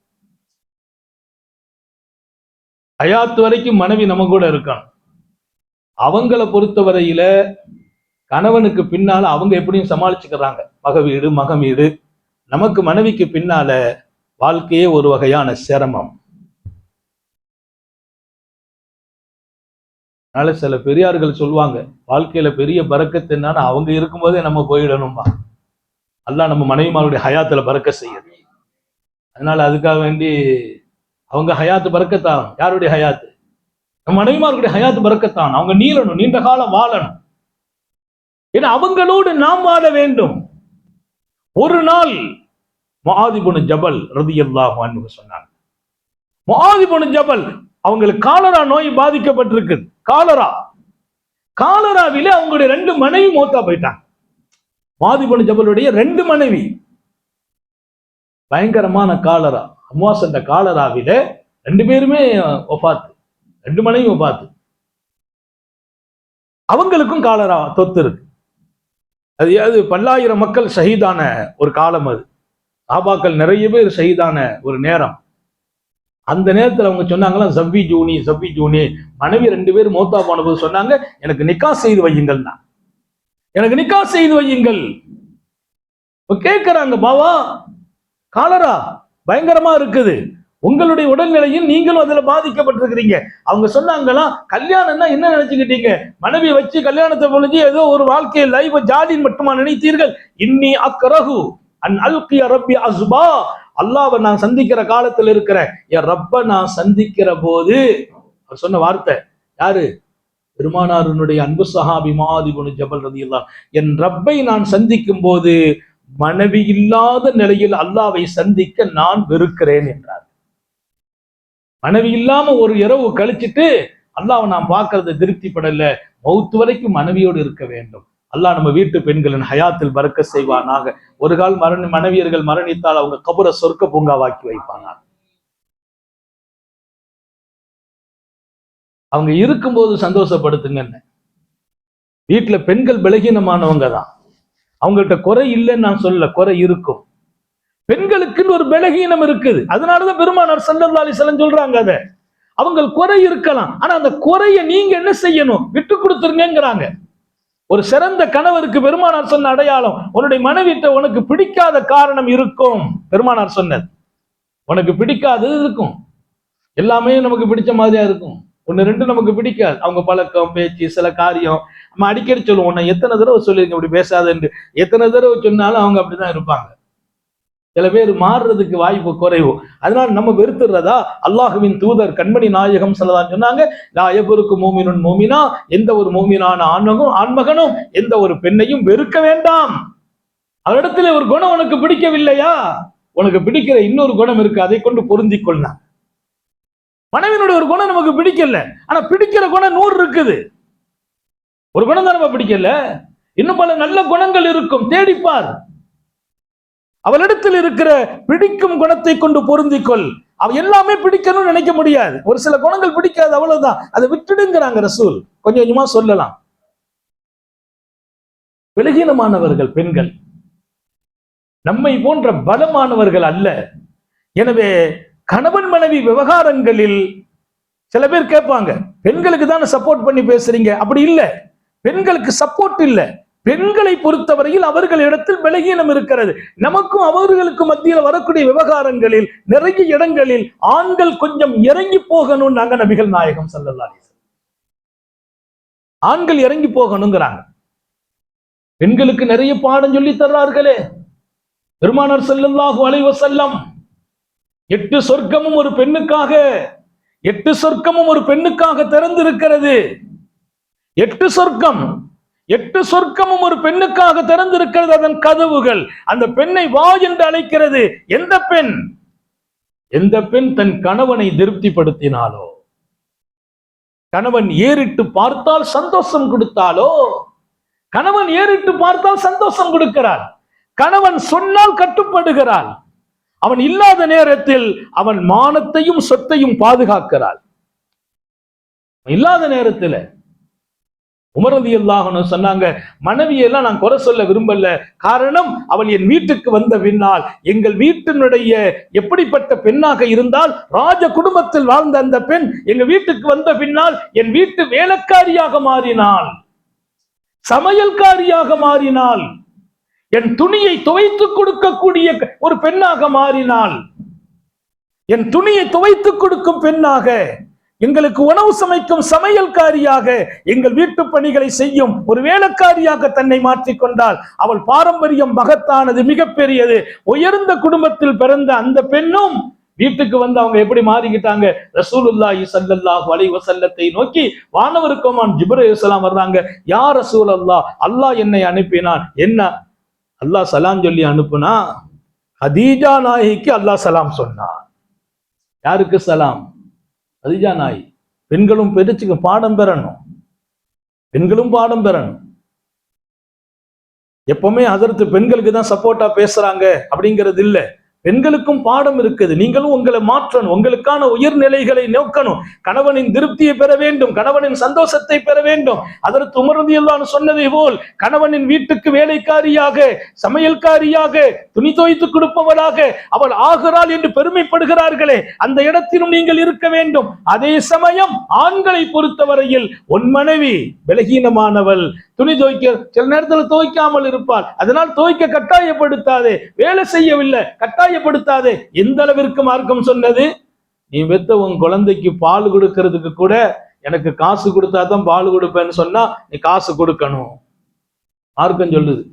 ஹயாத் வரைக்கும் மனைவி நம்ம கூட இருக்கணும். அவங்கள பொறுத்தவரையில கணவனுக்கு பின்னால அவங்க எப்படியும் சமாளிச்சுக்கிறாங்க, மக வீடு மகன் வீடு. நமக்கு மனைவிக்கு பின்னால வாழ்க்கையே ஒரு வகையான சிரமம். அதனால சில பெரியார்கள் சொல்லுவாங்க, வாழ்க்கையில பெரிய பரக்கத்து என்னன்னா அவங்க இருக்கும்போதே நம்ம போயிடணும்பா. அல்லாஹ் நம்ம மனைவிமாருடைய ஹயாத்துல பறக்க செய்யுது. அதனால அதுக்காக வேண்டி அவங்க ஹயாத்து பறக்கத்தான். யாருடைய ஹயாத்து? நம்ம மனைவிமாருடைய ஹயாத்து பறக்கத்தான். அவங்க நீளணும், நீண்ட காலம் வாழணும். ஏன்னா அவங்களோடு நாம் வாழ வேண்டும். ஒரு நாள் முஆத் இப்னு ஜபல் ரலியல்லாஹு அன்ஹு சொன்னாங்க, முஆத் இப்னு ஜபல் அவங்களுக்கு காலரா நோய் பாதிக்கப்பட்டிருக்கு. காலராவிலே அவங்களுடைய 2 மனைவி மௌத்தா போயிட்டாங்க. முஆத் இப்னு ஜபலுடைய 2 மனைவி பயங்கரமான காலரா. அம்வாஸ் என்ற காலராவில 2 பேருமே வஃபாத், 2 மனைவி வஃபாத். அவங்களுக்கும் காலரா தொத்து இருக்கு. அது பல்லாயிரம் மக்கள் ஷஹீதான ஒரு காலம். அது சஹாபாக்கள் நிறைய பேர் ஷஹீதான ஒரு நேரம். அந்த நேரத்தில் அவங்க சொன்னாங்களா, ஜவ்வி ஜூனி மனைவி 2 பேர் மௌத்தா போன போது சொன்னாங்க, எனக்கு நிக்கா செய்து வையுங்கள், எனக்கு நிக்கா செய்து வையுங்கள். கேட்கிறாங்க, பாவா காலரா பயங்கரமா இருக்குது, உங்களுடைய உடல்நிலையில் நீங்களும் அதுல பாதிக்கப்பட்டிருக்கிறீங்க. அவங்க சொன்னாங்களா, கல்யாணம்னா என்ன நினைச்சுக்கிட்டீங்க? மனைவியை வச்சு கல்யாணத்தை பொழிஞ்சு ஏதோ ஒரு வாழ்க்கையை லைவ் ஜாலின் மட்டுமா நினைத்தீர்கள்? இன்னி அக்ரஹு அன் அல்கிய ரப்பி அஸ்பா, அல்லாஹ்வை நான் சந்திக்கிற காலத்தில் இருக்கிற என் ரப்ப நான் சந்திக்கிற போது அவர் சொன்ன வார்த்தை யாரு? பெருமானாருடைய அன்பு சஹாபி முஆத் இப்னு ஜபல் ரலியல்லாஹு, என் ரப்பை நான் சந்திக்கும் போது மனைவி இல்லாத நிலையில் அல்லாஹ்வை சந்திக்க நான் வெறுக்கிறேன் என்றார். மனைவி இல்லாம ஒரு இரவு கழிச்சிட்டு அல்லாஹ்வை நான் பார்க்கறது திருப்திப்படல, மௌத்து வரைக்கும் மனைவியோடு இருக்க வேண்டும். அல்லாஹ் நம்ம வீட்டு பெண்களின் ஹயாத்தில் பறக்க செய்வானாக. ஒரு கால் மனைவியர்கள் மரணித்தால் அவங்க கபரை சொர்க்க பூங்காவாக்கி வைப்பானாக. அவங்க இருக்கும்போது சந்தோஷப்படுத்துங்க. வீட்டுல பெண்கள் பலகீனமானவங்க தான், அவங்கள்ட்ட குறை இல்லைன்னு நான் சொல்ல, குறை இருக்கும். பெண்களுக்குன்னு ஒரு பலகீனம் இருக்குது. அதனாலதான் பெருமானார் ஸல்லல்லாஹு அலைஹி வஸல்லம் சொல்றாங்க, அத அவங்க குறை இருக்கலாம், ஆனா அந்த குறைய நீங்க என்ன செய்யணும்? விட்டு கொடுத்துருங்கிறாங்க. ஒரு சிறந்த கணவருக்கு பெருமானார் சொன்ன அடையாளம், உன்னுடைய மனைவிட்ட உனக்கு பிடிக்காத காரணம் இருக்கும். பெருமானார் சொன்னது, உனக்கு பிடிக்காதது இருக்கும். எல்லாமே நமக்கு பிடிச்ச மாதிரியா இருக்கும், 1-2 நமக்கு பிடிக்காது. அவங்க பழக்கம், பேச்சு, சில காரியம் நம்ம அடிக்கடி சொல்லுவோம். உன்னை எத்தனை தடவை சொல்லியிருக்க இப்படி பேசாதன்னு, எத்தனை தடவை சொன்னாலும் அவங்க அப்படிதான் இருப்பாங்க. சில பேர் மாறுறதுக்கு வாய்ப்பு குறைவு. அதனால நம்ம வெறுத்துறதா? அல்லாஹுவின் தூதர் கண்மணி நாயகம் ஸல்லல்லாஹு அலைஹி வஸல்லம் சொன்னாங்க, லா யபருக்கு மூமினுன் மூமினா, எந்த ஒரு மூமினான ஆண்மகனும் எந்த ஒரு பெண்ணையும் வெறுக்க வேண்டாம். அவரிடத்துல ஒரு குணம் உனக்கு பிடிக்கவில்லையா, உனக்கு பிடிக்கிற இன்னொரு குணம் இருக்கு, அதை கொண்டு பொருந்திக் கொள்ளா. மனைவியினுடைய ஒரு குணம் நமக்கு பிடிக்கல, ஆனா பிடிக்கிற குணம் 100 இருக்குது. ஒரு குணம் தான் நம்ம பிடிக்கல, இன்னும் பல நல்ல குணங்கள் இருக்கும், தேடிப்பார். அவளிடத்தில் இருக்கிற பிடிக்கும் குணத்தை கொண்டு பொருந்திக்கொள். அவ எல்லாமே பிடிக்கணும்னு நினைக்க முடியாது, ஒரு சில குணங்கள் பிடிக்காது, அவ்வளவுதான், அதை விட்டுடுங்கிறாங்க ரசூல். கொஞ்சம் கொஞ்சமா சொல்லலாம். பலகீனமானவர்கள் பெண்கள், நம்மை போன்ற பலமானவர்கள் அல்ல. எனவே கணவன் மனைவி விவகாரங்களில் சில பேர் கேட்பாங்க, பெண்களுக்கு தானே சப்போர்ட் பண்ணி பேசுறீங்க. அப்படி இல்லை, பெண்களுக்கு சப்போர்ட் இல்லை. பெண்களை பொறுத்தவரையில் அவர்களிடத்தில் பலகீனம் இருக்கிறது. நமக்கும் அவர்களுக்கும் மத்தியில் வரக்கூடிய விவகாரங்களில் நிறைய இடங்களில் ஆண்கள் கொஞ்சம் இறங்கி போகணும். நாங்க நபிகள் நாயகம் ஸல்லல்லாஹு அலைஹி வஸல்லம் ஆண்கள் இறங்கி போகணுங்கிறாங்க. பெண்களுக்கு நிறைய பாடம் சொல்லி தர்றார்களே பெருமானார் ஸல்லல்லாஹு அலைஹி வஸல்லம். 8 சொர்க்கமும் ஒரு பெண்ணுக்காக, 8 சொர்க்கமும் ஒரு பெண்ணுக்காக திறந்திருக்கிறது. 8 சொர்க்கமும் ஒரு பெண்ணுக்காக திறந்திருக்கிறது. அதன் கதவுகள் அந்த பெண்ணை வா என்று அழைக்கிறது. எந்த பெண் தன் கணவனை திருப்திப்படுத்தினாலோ, கணவன் ஏறிட்டு பார்த்தால் சந்தோஷம் கொடுத்தாலோ, கணவன் ஏறிட்டு பார்த்தால் சந்தோஷம் கொடுக்கிறார், கணவன் சொன்னால் கட்டுப்படுகிறாள், அவன் இல்லாத நேரத்தில் அவன் மானத்தையும் சொத்தையும் பாதுகாக்கிறாள். இல்லாத நேரத்தில் உமர் ரலியல்லாஹு அன்ஹு சொன்னாங்க, மனைவியெல்லாம் நான் குறை சொல்ல விரும்பல, காரணம் அவள் என் வீட்டுக்கு வந்த பின்னால் எங்கள் வீட்டினுடைய எப்படிப்பட்ட பெண்ணாக இருந்தால், ராஜ குடும்பத்தில் வாழ்ந்த அந்த பெண் எங்க வீட்டுக்கு வந்த பின்னால் என் வீட்டு வேலைக்காரியாக மாறினாள், சமையல்காரியாக மாறினாள், என் துணியை துவைத்துக் கொடுக்கக்கூடிய ஒரு பெண்ணாக மாறினாள், என் துணியை துவைத்துக் கொடுக்கும் பெண்ணாக, எங்களுக்கு உணவு சமைக்கும் சமையல்காரியாக, எங்கள் வீட்டு பணிகளை செய்யும் ஒரு வேலைக்காரியாக தன்னை மாற்றிக்கொண்டாள். அவள் பாரம்பரியம் மகத்தானது, மிகப்பெரியது. உயர்ந்த குடும்பத்தில் பிறந்த அந்த பெண்ணும் வீட்டுக்கு வந்து அவங்க எப்படி மாறிக்கிட்டாங்க? ரசூலுல்லாஹி ஸல்லல்லாஹு அலைஹி வஸல்லத்தை நோக்கி வானவருக்கோமான் ஜிப்ரீல் அலைஹிஸ்ஸலாம் வர்றாங்க. யா ரசூலல்லாஹ், அல்லாஹ் என்னை அனுப்பினான். என்ன அல்லாஹ் சலாம் சொல்லி அனுப்புனா? கதீஜா நாயிக்கு அல்லாஹ் சலாம் சொன்னான். யாருக்கு சலாம்? கதீஜா நாயி. பெண்களும் பெருச்சுக்கு பாடம் பெறணும், பெண்களும் பாடம் பெறணும். எப்பவுமே ஹஜ்ரத் பெண்களுக்கு தான் சப்போர்ட்டா பேசுறாங்க அப்படிங்கிறது இல்ல. பெண்களுக்கும் பாடம் இருக்குது. நீங்களும் உங்களை மாற்றணும், உங்களுக்கான உயர்நிலைகளை நோக்கணும், கணவனின் திருப்தியை பெற வேண்டும், கணவனின் சந்தோஷத்தை பெற வேண்டும். அதற்கு உமர் ரலியல்லாஹு அன்ஹு சொன்னதை போல் கணவனின் வீட்டுக்கு வேலைக்காரியாக, சமையல்காரியாக, துணி துவைத்து கொடுப்பவளாக அவள் ஆகிறாள் என்று பெருமைப்படுகிறார்களே, அந்த இடத்திலும் நீங்கள் இருக்க வேண்டும். அதே சமயம் ஆண்களை பொறுத்தவரையில் உன் மனைவி பலகீனமானவள், துணி துவைக்க சில நேரத்தில் துவைக்காமல் இருப்பாள், அதனால் துவைக்க கட்டாயப்படுத்தாதே, வேலை செய்யவில்லை கட்டாயப்படுத்தாதே. எந்த அளவிற்கு மார்க்கம் சொன்னது? நீ பெத்த உன் குழந்தைக்கு பால் கொடுக்கறதுக்கு கூட எனக்கு காசு கொடுத்தா தான் பால் கொடுப்பேன்னு சொன்னா நீ காசு கொடுக்கணும், மார்க்கம் சொல்லுது.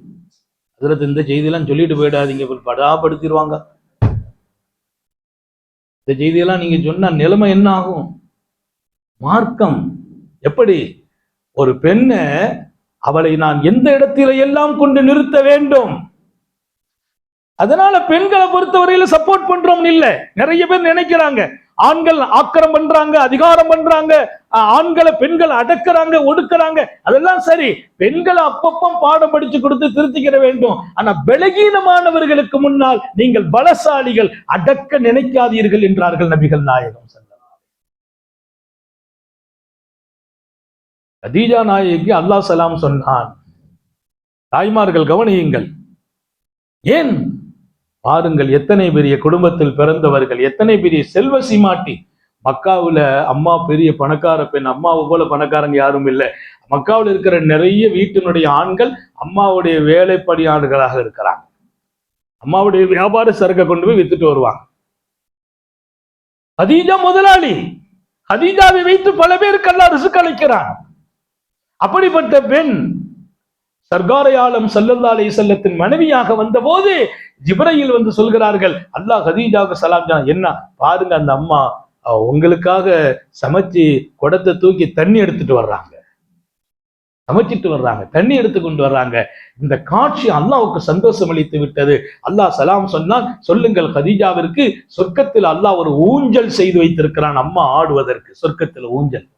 அதுல இந்த செய்தியெல்லாம் சொல்லிட்டு போயிடாதீங்க, படாப்படுத்திடுவாங்க. இந்த செய்தியெல்லாம் நீங்க சொன்னா நிலைமை என்ன ஆகும்? மார்க்கம் எப்படி ஒரு பெண்ணை, அவளை நான் எந்த இடத்தில எல்லாம் கொண்டு நிறுத்த வேண்டும். அதனால பெண்களை பொறுத்தவரையில சப்போர்ட் பண்றோம் இல்ல. நிறைய பேர் நினைக்கிறாங்க ஆண்கள் ஆக்கிரம் பண்றாங்க, அதிகாரம் பண்றாங்க, ஆண்களை பெண்கள் அடக்குறாங்க, ஒடுக்குறாங்க. அதெல்லாம் சரி, பெண்களை அப்பப்போ பாடம் படிச்சு கொடுத்து திருத்திக்கிற வேண்டும். ஆனா பலகீனமானவர்களுக்கு முன்னால் நீங்கள் பலசாலிகள், அடக்க நினைக்காதீர்கள் என்றார்கள் நபிகள் நாயகம் ஸல்லல்லாஹு அலைஹி வஸல்லம். கதீஜா நாயகிக்கு அல்லாஹ் சலாம் சொன்னான். தாய்மார்கள் கவனியுங்கள். ஏன் பாருங்கள், எத்தனை பெரிய குடும்பத்தில் பிறந்தவர்கள், எத்தனை பெரிய செல்வ சீமாட்டி. மக்காவுல அம்மா பெரிய பணக்கார பெண், அம்மாவை போல பணக்காரங்க யாரும் இல்லை. மக்காவில் இருக்கிற நிறைய வீட்டினுடைய ஆண்கள் அம்மாவுடைய வேலைப்படியாளர்களாக இருக்கிறாங்க. அம்மாவுடைய வியாபார சரக்கை கொண்டு போய் வித்துட்டு வருவாங்க. கதீஜா முதலாளி, கதீஜாவை வைத்து பல பேருக்கு அல்லாஹ் ரிஸ்க் அளிக்கிறான். அப்படிப்பட்ட பெண் சர்காரை ஆலம் ஸல்லல்லாஹு அலைஹி வஸல்லத்தின் மனைவியாக வந்த போது ஜிப்ரீல் வந்து சொல்கிறார்கள், அல்லாஹ் கதீஜாவுக்கு சலாம் சொன்னான். என்ன பாருங்க, அந்த அம்மா உங்களுக்காக சமைச்சு குடத்தை தூக்கி தண்ணி எடுத்துட்டு வர்றாங்க, சமைச்சிட்டு வர்றாங்க, தண்ணி எடுத்து கொண்டு வர்றாங்க. இந்த காட்சி அல்லாஹ்வுக்கு சந்தோஷம் அளித்து விட்டது. அல்லாஹ் சலாம் சொன்னான், சொல்லுங்கள் கதீஜாவிற்கு சொர்க்கத்தில் அல்லாஹ் ஒரு ஊஞ்சல் செய்து வைத்திருக்கிறான், அம்மா ஆடுவதற்கு சொர்க்கத்தில் ஊஞ்சல்.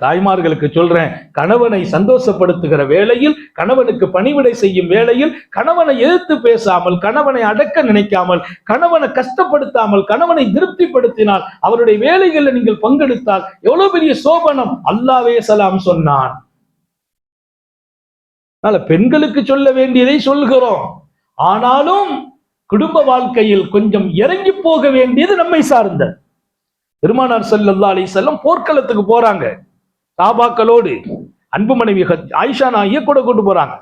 தாய்மார்களுக்கு சொல்றேன், கணவனை சந்தோஷப்படுத்துகிற வேளையில், கணவனுக்கு பணிவிடை செய்யும் வேளையில் கணவனை எதிர்த்து பேசாமல், கணவனை அடக்க நினைக்காமல், கணவனை கஷ்டப்படுத்தாமல், கணவனை திருப்திப்படுத்தினால், அவருடைய வேலைகளில் நீங்கள் பங்கெடுத்தால் எவ்வளவு பெரிய சோபனம். அல்லாஹ்வே சலாம் சொன்னான். அதனால பெண்களுக்கு சொல்ல வேண்டியதை சொல்கிறோம். ஆனாலும் குடும்ப வாழ்க்கையில் கொஞ்சம் இறங்கி போக வேண்டியது நம்மை சார்ந்த. பெருமானார் ஸல்லல்லாஹு அலைஹி வஸல்லம் போர்க்களத்துக்கு போறாங்க. சாபாக்களோடு அன்பு மனைவி ஆயிஷா நாயை கூட கூட்டு போறாங்க.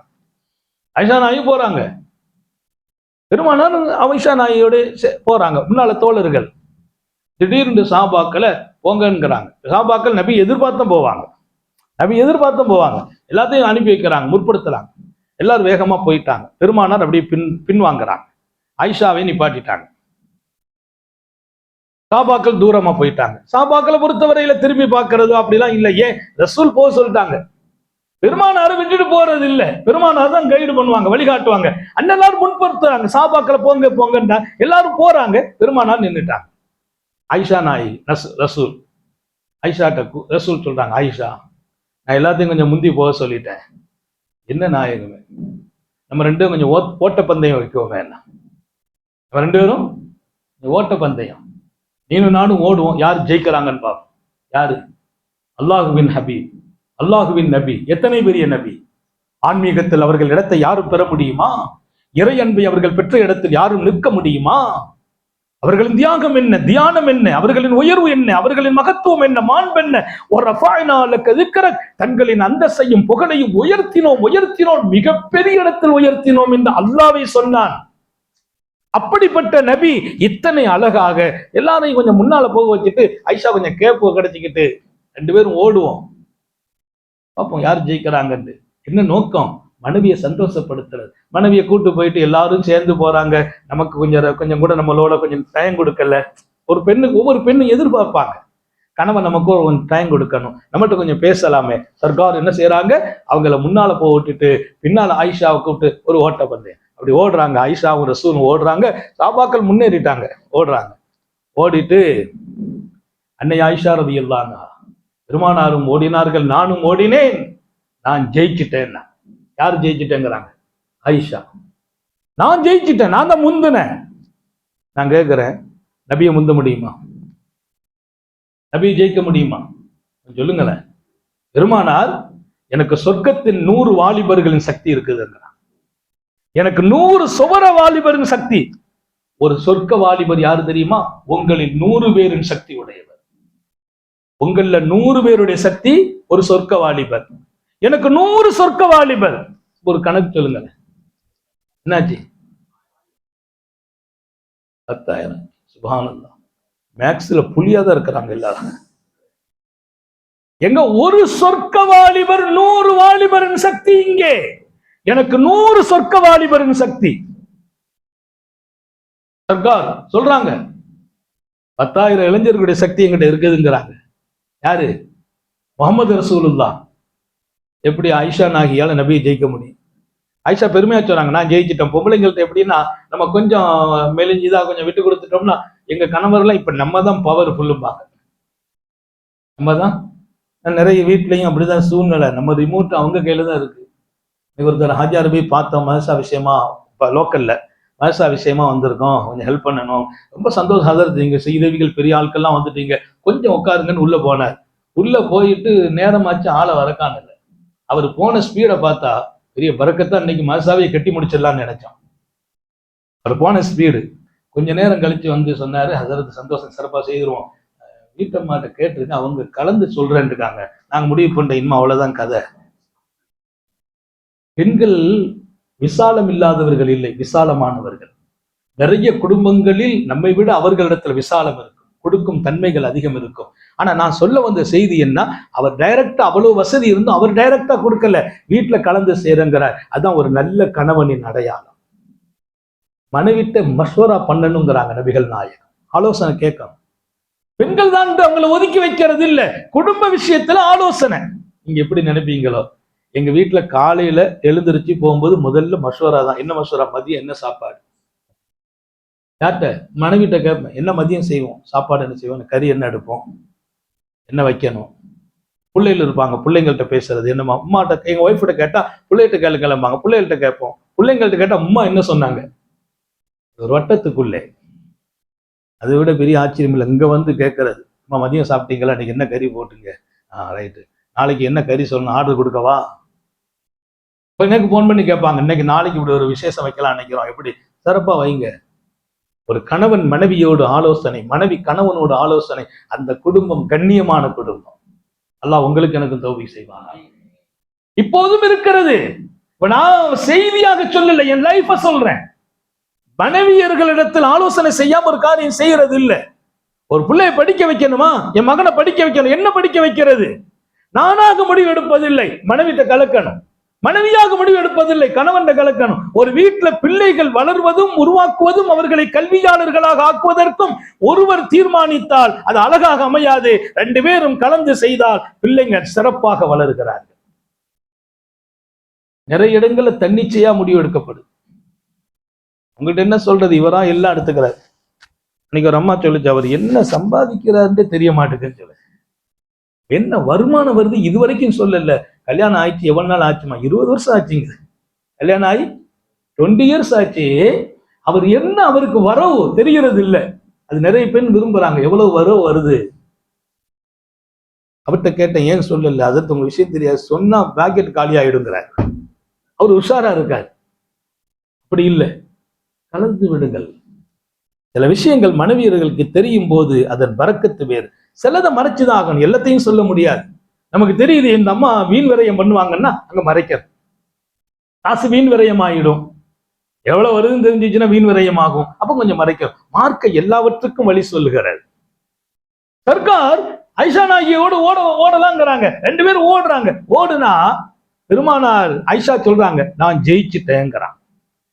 ஆயிஷா நாயி போறாங்க. பெருமானார் ஆயிஷா நாயோடு போறாங்க. முன்னால தோழர்கள் திடீர்னு சாபாக்களை போங்கங்கிறாங்க. சாபாக்கள் நபி எதிர்பார்த்தும் போவாங்க, நபி எதிர்பார்த்தும் போவாங்க. எல்லாத்தையும் அனுப்பி வைக்கிறாங்க, முற்படுத்துறாங்க. எல்லாரும் வேகமா போயிட்டாங்க. பெருமானார் அப்படியே பின்வாங்குறாங்க. ஆயிஷாவை நிப்பாட்டிட்டாங்க. சாபாக்கள் தூரமா போயிட்டாங்க. சாபாக்களை பொறுத்தவரையில திரும்பி பார்க்கறது அப்படிலாம் இல்லை. ஏன்? ரசூல் போக சொல்லிட்டாங்க. பெருமானாரை விட்டுட்டு போறது இல்லை. பெருமானார் தான் கைடு பண்ணுவாங்க, வழிகாட்டுவாங்க. அண்ணெல்லாரும் முன்படுத்துறாங்க, சாபாக்களை போங்க போங்கன்றா. எல்லாரும் போறாங்க. பெருமானார் நின்றுட்டாங்க. ஆயிஷா நாய் ரசூல் ஆயிஷாட்ட ரசூல் சொல்றாங்க, ஆயிஷா நான் எல்லாத்தையும் கொஞ்சம் முந்தி போக சொல்லிட்டேன். என்ன நாயகமே, நம்ம ரெண்டு பேரும் கொஞ்சம் ஓட்ட பந்தயம் வைக்குவோமே. என்ன நம்ம ரெண்டு பேரும் ஓட்ட பந்தயம், நீனும் நானும் ஓடுவோம், யார் ஜெயிக்கிறாங்கன்னு பார்ப்போம். யாரு? அல்லாஹுவின் ஹபீப், அல்லாஹுவின் நபி. எத்தனை பெரிய நபி! ஆன்மீகத்தில் அவர்கள் இடத்தை யாரும் பெற முடியுமா? இறை அன்பை அவர்கள் பெற்ற இடத்தில் யாரும் நிற்க முடியுமா? அவர்களின் தியாகம் என்ன, தியானம் என்ன, அவர்களின் உயர்வு என்ன, அவர்களின் மகத்துவம் என்ன, மாண்பு என்ன? தங்களின் அந்தஸ்தையும் புகழையும் உயர்த்தினோம், மிகப்பெரிய இடத்தில் உயர்த்தினோம் என்று அல்லாஹ்வே சொன்னான். அப்படிப்பட்ட நபி இத்தனை அழகாக எல்லாரையும் கொஞ்சம் முன்னால போக வச்சுட்டு ஐஷா கொஞ்சம் கேப்பு கிடைச்சிக்கிட்டு 2 பேரும் ஓடுவோம், பார்ப்போம் யார் ஜெயிக்கிறாங்கன்னு. என்ன நோக்கம்? மனைவியை சந்தோஷப்படுத்துறது. மனைவியை கூட்டு போயிட்டு எல்லாரும் சேர்ந்து போறாங்க, நமக்கு கொஞ்சம் கூட நம்மளோட கொஞ்சம் டைம் கொடுக்கல. ஒவ்வொரு பெண்ணும் எதிர்பார்ப்பாங்க, கணவன் நமக்கு கொஞ்சம் டைம் கொடுக்கணும், நம்மகிட்ட கொஞ்சம் பேசலாமே. சர்க்கார் என்ன செய்யறாங்க? அவங்கள முன்னால போக விட்டுட்டு பின்னால ஆயிஷாவை கூப்பிட்டு ஒரு ஓட்ட பந்தயம் அப்படி ஓடுறாங்க. ஆயிஷாவும் ரசூலும் ஓடுறாங்க, சாபாக்கள் முன்னேறிட்டாங்க, ஓடுறாங்க. ஓடிட்டு அன்னை ஆயிஷா ரலியல்லாஹு அன்ஹா, பெருமானாரும் ஓடினார்கள், நானும் ஓடினேன், நான் ஜெயிச்சிட்டேன். யார் ஜெயிச்சிட்டேங்கிறாங்க? ஆயிஷா. நான் ஜெயிச்சிட்டேன், நான் தான் முந்தினேன். நான் கேட்கிறேன், நபியை முந்த முடியுமா? நபியை ஜெயிக்க முடியுமா? சொல்லுங்களேன். பெருமானார், எனக்கு சொர்க்கத்தின் 100 வாலிபர்களின் சக்தி இருக்குதுங்கிறான். எனக்கு 100 சுவர வாலிபரின் சக்தி. ஒரு சொர்க்க வாலிபர் யாரு தெரியுமா? உங்களில் 100 பேரின் சக்தி உடையவர். உங்கள 100 பேருடைய சக்தி ஒரு சொர்க்க வாலிபர். எனக்கு 100 சொர்க்க வாலிபர். ஒரு கணக்கு சொல்லுங்க, என்னாச்சு? 10,000. சுப்ஹானல்லாஹ். மேக்ஸ்ல புலியாதான் இருக்கிறாங்க எல்லாரும். எங்க ஒரு சொர்க்க வாலிபர் 100 வாலிபரின் சக்தி இங்கே. எனக்கு 100 சொர்க்க வாலிபரின் சக்தி. சர்க்கார் சொல்றாங்க, 10,000 இளைஞர்களுடைய சக்தி எங்கிட்ட இருக்குதுங்கிறாங்க. யாரு? முகமது ரசூலுல்லாஹ். எப்படி ஆயிஷா நாகியால நபியை ஜெயிக்க முடியும்? ஆயிஷா பெருமையா சொல்றாங்க, நான் ஜெயிச்சிட்டேன். பொம்பளைங்கள்ட்ட எப்படின்னா, நம்ம கொஞ்சம் மெலிஞ்சுதா கொஞ்சம் விட்டு கொடுத்துட்டோம்னா, எங்க கணவர்லாம் இப்ப நம்ம தான் பவர்ஃபுல்லும்பாங்க. நம்ம தான். நிறைய வீட்லயும் அப்படிதான் சூழ்நிலை. நம்ம ரிமோட் அவங்க கையில தான் இருக்கு. ஒருத்தர் ஹாஜியார் போய் பார்த்தோம், மதரசா விஷயமா, இப்ப லோக்கல்ல மதரசா விஷயமா வந்திருக்கோம், கொஞ்சம் ஹெல்ப் பண்ணணும். ரொம்ப சந்தோஷம் ஹதரத், நீங்க செய்தவிகள் பெரிய ஆட்கள்லாம் வந்துட்டீங்க, கொஞ்சம் உட்காருங்கன்னு உள்ள போனார். உள்ள போயிட்டு நேரமாச்சு, ஆளை வரக்கான. அவர் போன ஸ்பீடை பார்த்தா பெரிய பரக்கத்தான் இன்னைக்கு மதரசாவையை கட்டி முடிச்சிடலாம்னு நினைச்சோம். அவர் போன ஸ்பீடு. கொஞ்ச நேரம் கழிச்சு வந்து சொன்னாரு, ஹதரத் சந்தோஷம், சிறப்பா செய்திருவோம், வீட்டம்மாட்ட கேட்டிருக்கேன், அவங்க கலந்து சொல்றேன்னு இருக்காங்க, நாங்க முடிவு பண்ற இன்னும் அவ்வளவுதான் கதை. பெண்கள் விசாலம் இல்லாதவர்கள் இல்லை, விசாலமானவர்கள். நிறைய குடும்பங்களில் நம்மை விட அவர்களிடத்துல விசாலம் இருக்கும், கொடுக்கும் தன்மைகள் அதிகம் இருக்கும். ஆனா நான் சொல்ல வந்த செய்தி என்ன, அவர் டைரக்டா, அவ்வளவு வசதி இருந்தும் அவர் டைரக்டா கொடுக்கல, வீட்டுல கலந்து சேருங்கிறார். அதான் ஒரு நல்ல கணவனின் அடையாளம். மனைவிட்ட மஷ்வரா பண்ணணுங்கிறாங்க நபிகள் நாயகம், ஆலோசனை கேட்கணும். பெண்கள் தான் அவங்களை ஒதுக்கி வைக்கிறது இல்ல, குடும்ப விஷயத்துல ஆலோசனை. நீங்க எப்படி நினைப்பீங்களோ, எங்க வீட்டுல காலையில எழுந்திருச்சு போகும்போது முதல்ல மஷ்வரா தான். என்ன மஷ்வரா? மதியம் என்ன சாப்பாடு? யார்கிட்ட? மனைவிட்ட கேட்பேன், என்ன மதியம் செய்வோம், சாப்பாடு என்ன செய்வோம், கறி என்ன எடுப்போம், என்ன வைக்கணும். பிள்ளைகள் இருப்பாங்க, பிள்ளைங்கள்ட்ட பேசுறது என்னமா, அம்மாட்ட எங்க ஒய்ஃப்கிட்ட கேட்டா பிள்ளைகிட்ட கிளம்பாங்க, பிள்ளைகள்ட்ட கேட்போம். பிள்ளைங்கள்ட்ட கேட்டா அம்மா என்ன சொன்னாங்க. ஒரு வட்டத்துக்குள்ளே. அதை விட பெரிய ஆச்சரியம் இல்லை இங்க வந்து கேட்கறது. அம்மா மதியம் சாப்பிட்டீங்களா, இன்னைக்கு என்ன கறி போட்டுங்க, ரைட்டு, நாளைக்கு என்ன கறி சொல்லணும், ஆர்டர் கொடுக்கவா. எனக்கு போன் பண்ணி கேட்பாங்க, இன்னைக்கு நாளைக்கு இப்படி ஒரு விசேஷம் வைக்கலாம் நினைக்கிறோம், எப்படி, சிறப்பா வைங்க. ஒரு கணவன் மனைவியோடு ஆலோசனை, மனைவி கணவனோடு ஆலோசனை, அந்த குடும்பம் கண்ணியமான குடும்பம். அல்லாஹ் உங்களுக்கு எனக்கு தௌஃபீக் செய்வாங்க. இப்போதும் இருக்கிறது. இப்ப நான் செய்தியாக சொல்லல, என் லைஃப சொல்றேன். மனைவியர்களிடத்தில் ஆலோசனை செய்யாம ஒரு காரியம் செய்யறது இல்ல. ஒரு பிள்ளையை படிக்க வைக்கணுமா, என் மகனை படிக்க வைக்கணும், என்ன படிக்க வைக்கிறது? நானாக முடிவு எடுப்பதில்லை, மனைவிட்ட கலக்கணும். மனைவியாக முடிவு எடுப்பதில்லை, கணவன் கலக்கணும். ஒரு வீட்டுல பிள்ளைகள் வளர்வதும் உருவாக்குவதும் அவர்களை கல்வியாளர்களாக ஆக்குவதற்கும் ஒருவர் தீர்மானித்தால் அது அழகாக அமையாது. 2 பேரும் கலந்து செய்தால் பிள்ளைங்க சிறப்பாக வளர்கிறார்கள். நிறைய இடங்கள்ல தன்னிச்சையா முடிவு எடுக்கப்படுது. உங்கள்கிட்ட என்ன சொல்றது, இவரா எல்லாம் எடுத்துக்கிறார். இன்னைக்கு ஒரு அம்மா சொல்லுச்சு, அவர் என்ன சம்பாதிக்கிறாருன்னு தெரிய மாட்டேங்குன்னு சொல்லு. என்ன வருமானம் வருது இதுவரைக்கும் சொல்லல. கல்யாணம் ஆயிடுச்சு எவ்வளவு நாள் ஆச்சுமா? 20 வருஷம் ஆச்சுங்க. கல்யாணம் ஆகி 20 இயர்ஸ் ஆச்சு. அவர் என்ன, அவருக்கு வரவு தெரிகிறது இல்லை. அது நிறைய பெண் விரும்புறாங்க, எவ்வளவு வரவு வருது. அவர்கிட்ட கேட்டேன், ஏன் சொல்லல? அதற்கு உங்க விஷயம் தெரியாது, சொன்னா பாக்கெட் காலி ஆயிடுங்கிறார். அவர் உஷாரா இருக்கார். அப்படி இல்லை, கலந்து விடுங்கள். சில விஷயங்கள் மனைவியர்களுக்கு தெரியும் போது அதன் பரக்கத்து வேறு. சிலதை மறைச்சுதான் ஆகணும், எல்லாத்தையும் சொல்ல முடியாது. நமக்கு தெரியுது இந்த அம்மா வீண் விரயம் பண்ணுவாங்கன்னா அங்க மறைக்கிறது. காசு வீண் விரயம் ஆயிடும், எவ்வளவு வருதுன்னு தெரிஞ்சிச்சுன்னா வீண் விரயம் ஆகும், அப்ப கொஞ்சம் மறைக்கும். மார்க்க எல்லாவற்றுக்கும் வழி சொல்லுகிறார். சர்க்கார் ஐஷா நாயகியோடு ஓடலாங்கிறாங்க. 2 பேரும் ஓடுறாங்க. ஓடுனா பெருமானார் ஐஷா சொல்றாங்க, நான் ஜெயிச்சுட்டேங்கிறான்.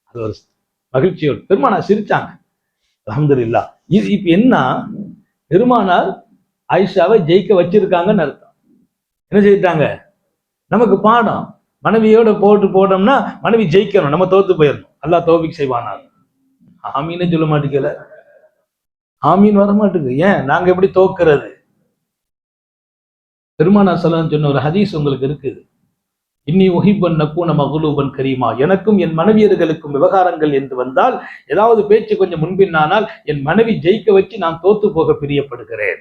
அது ஒரு மகிழ்ச்சியோடு பெருமானார் சிரிச்சாங்க. அல்ஹம்துலில்லாஹ். இப்ப என்ன, பெருமானார் ஆயிஷாவை ஜெயிக்க வச்சிருக்காங்கன்னு அர்த்தம். என்ன செய்யிட்டாங்க? நமக்கு பாடம். மனைவியோட போட்டோம்னா மனைவி ஜெயிக்கணும், நம்ம தோத்து போயிடணும். அல்லாஹ் தௌஃபீக் செய்வானா? ஆமீன்னு சொல்ல மாட்டேங்கல, ஆமீன் வர மாட்டேங்குது. ஏன் நாங்க எப்படி தோக்குறது? பெருமானார் ஸல்லல்லாஹு சொன்ன ஒரு ஹதீஸ் உங்களுக்கு இருக்குது. இன்னி உஹிப்பன் நக்கூன மகுலூபன் கரீமா. எனக்கும் என் மனைவியர்களுக்கும் விவகாரங்கள் என்று வந்தால், ஏதாவது பேச்சு கொஞ்சம் முன்பின்னானால் என் மனைவி ஜெயிக்க வச்சு நான் தோத்து போக பிரியப்படுகிறேன்.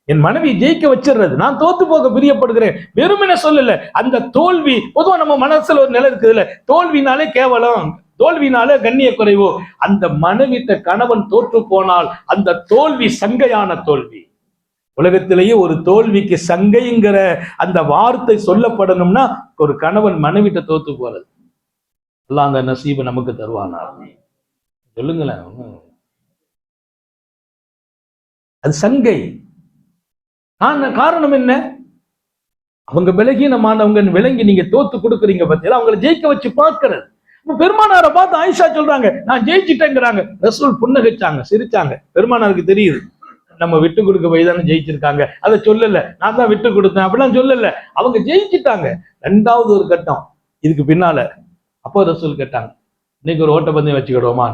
என் மனைவி ஜெயிக்க வச்சிடுறது, நான் தோத்து போக பிரியப்படுகிறேன். வெறுமனே சொல்லல, அந்த தோல்வி பொதுவா நம்ம மனசுல ஒரு நிலை இருக்குதுல்ல, தோல்வினாலே கேவலம், தோல்வினாலே கண்ணிய குறைவோ. அந்த மனைவிட்ட கணவன் தோற்று போனால் அந்த தோல்வி சங்கையான தோல்வி. உலகத்திலேயே ஒரு தோல்விக்கு சங்கைங்கிற அந்த வார்த்தை சொல்லப்படணும்னா ஒரு கணவன் மனைவிட்ட தோத்து போறது. அல்லாஹ் அந்த நசீபை நமக்கு தருவானா? சொல்லுங்களேன். அது சங்கை. காரணம் என்ன? அவங்க பலகீனமானவங்க விளங்கி நீங்க தோத்து கொடுக்குறீங்க பத்தியா, அவங்களை ஜெயிக்க வச்சு பார்க்கிறது. பெருமானாரை பார்த்து ஆயிஷா சொல்றாங்க, நான் ஜெயிச்சுட்டேங்கிறாங்க. ரசூல் புன்னகைச்சாங்க, சிரிச்சாங்க. பெருமானாருக்கு தெரியுது நம்ம விட்டு கொடுக்க போய் தானே ஜெயிச்சிருக்காங்க. அதை சொல்லல, நான் தான் விட்டு கொடுத்தேன் அப்படிலாம் சொல்லல, அவங்க ஜெயிச்சுட்டாங்க. 2வது ஒரு கட்டம் இதுக்கு பின்னால. அப்போ ரசூல் கேட்டாங்க, இன்னைக்கு ஒரு ஓட்டப்பந்தயம் வச்சுக்கிடுவோமா?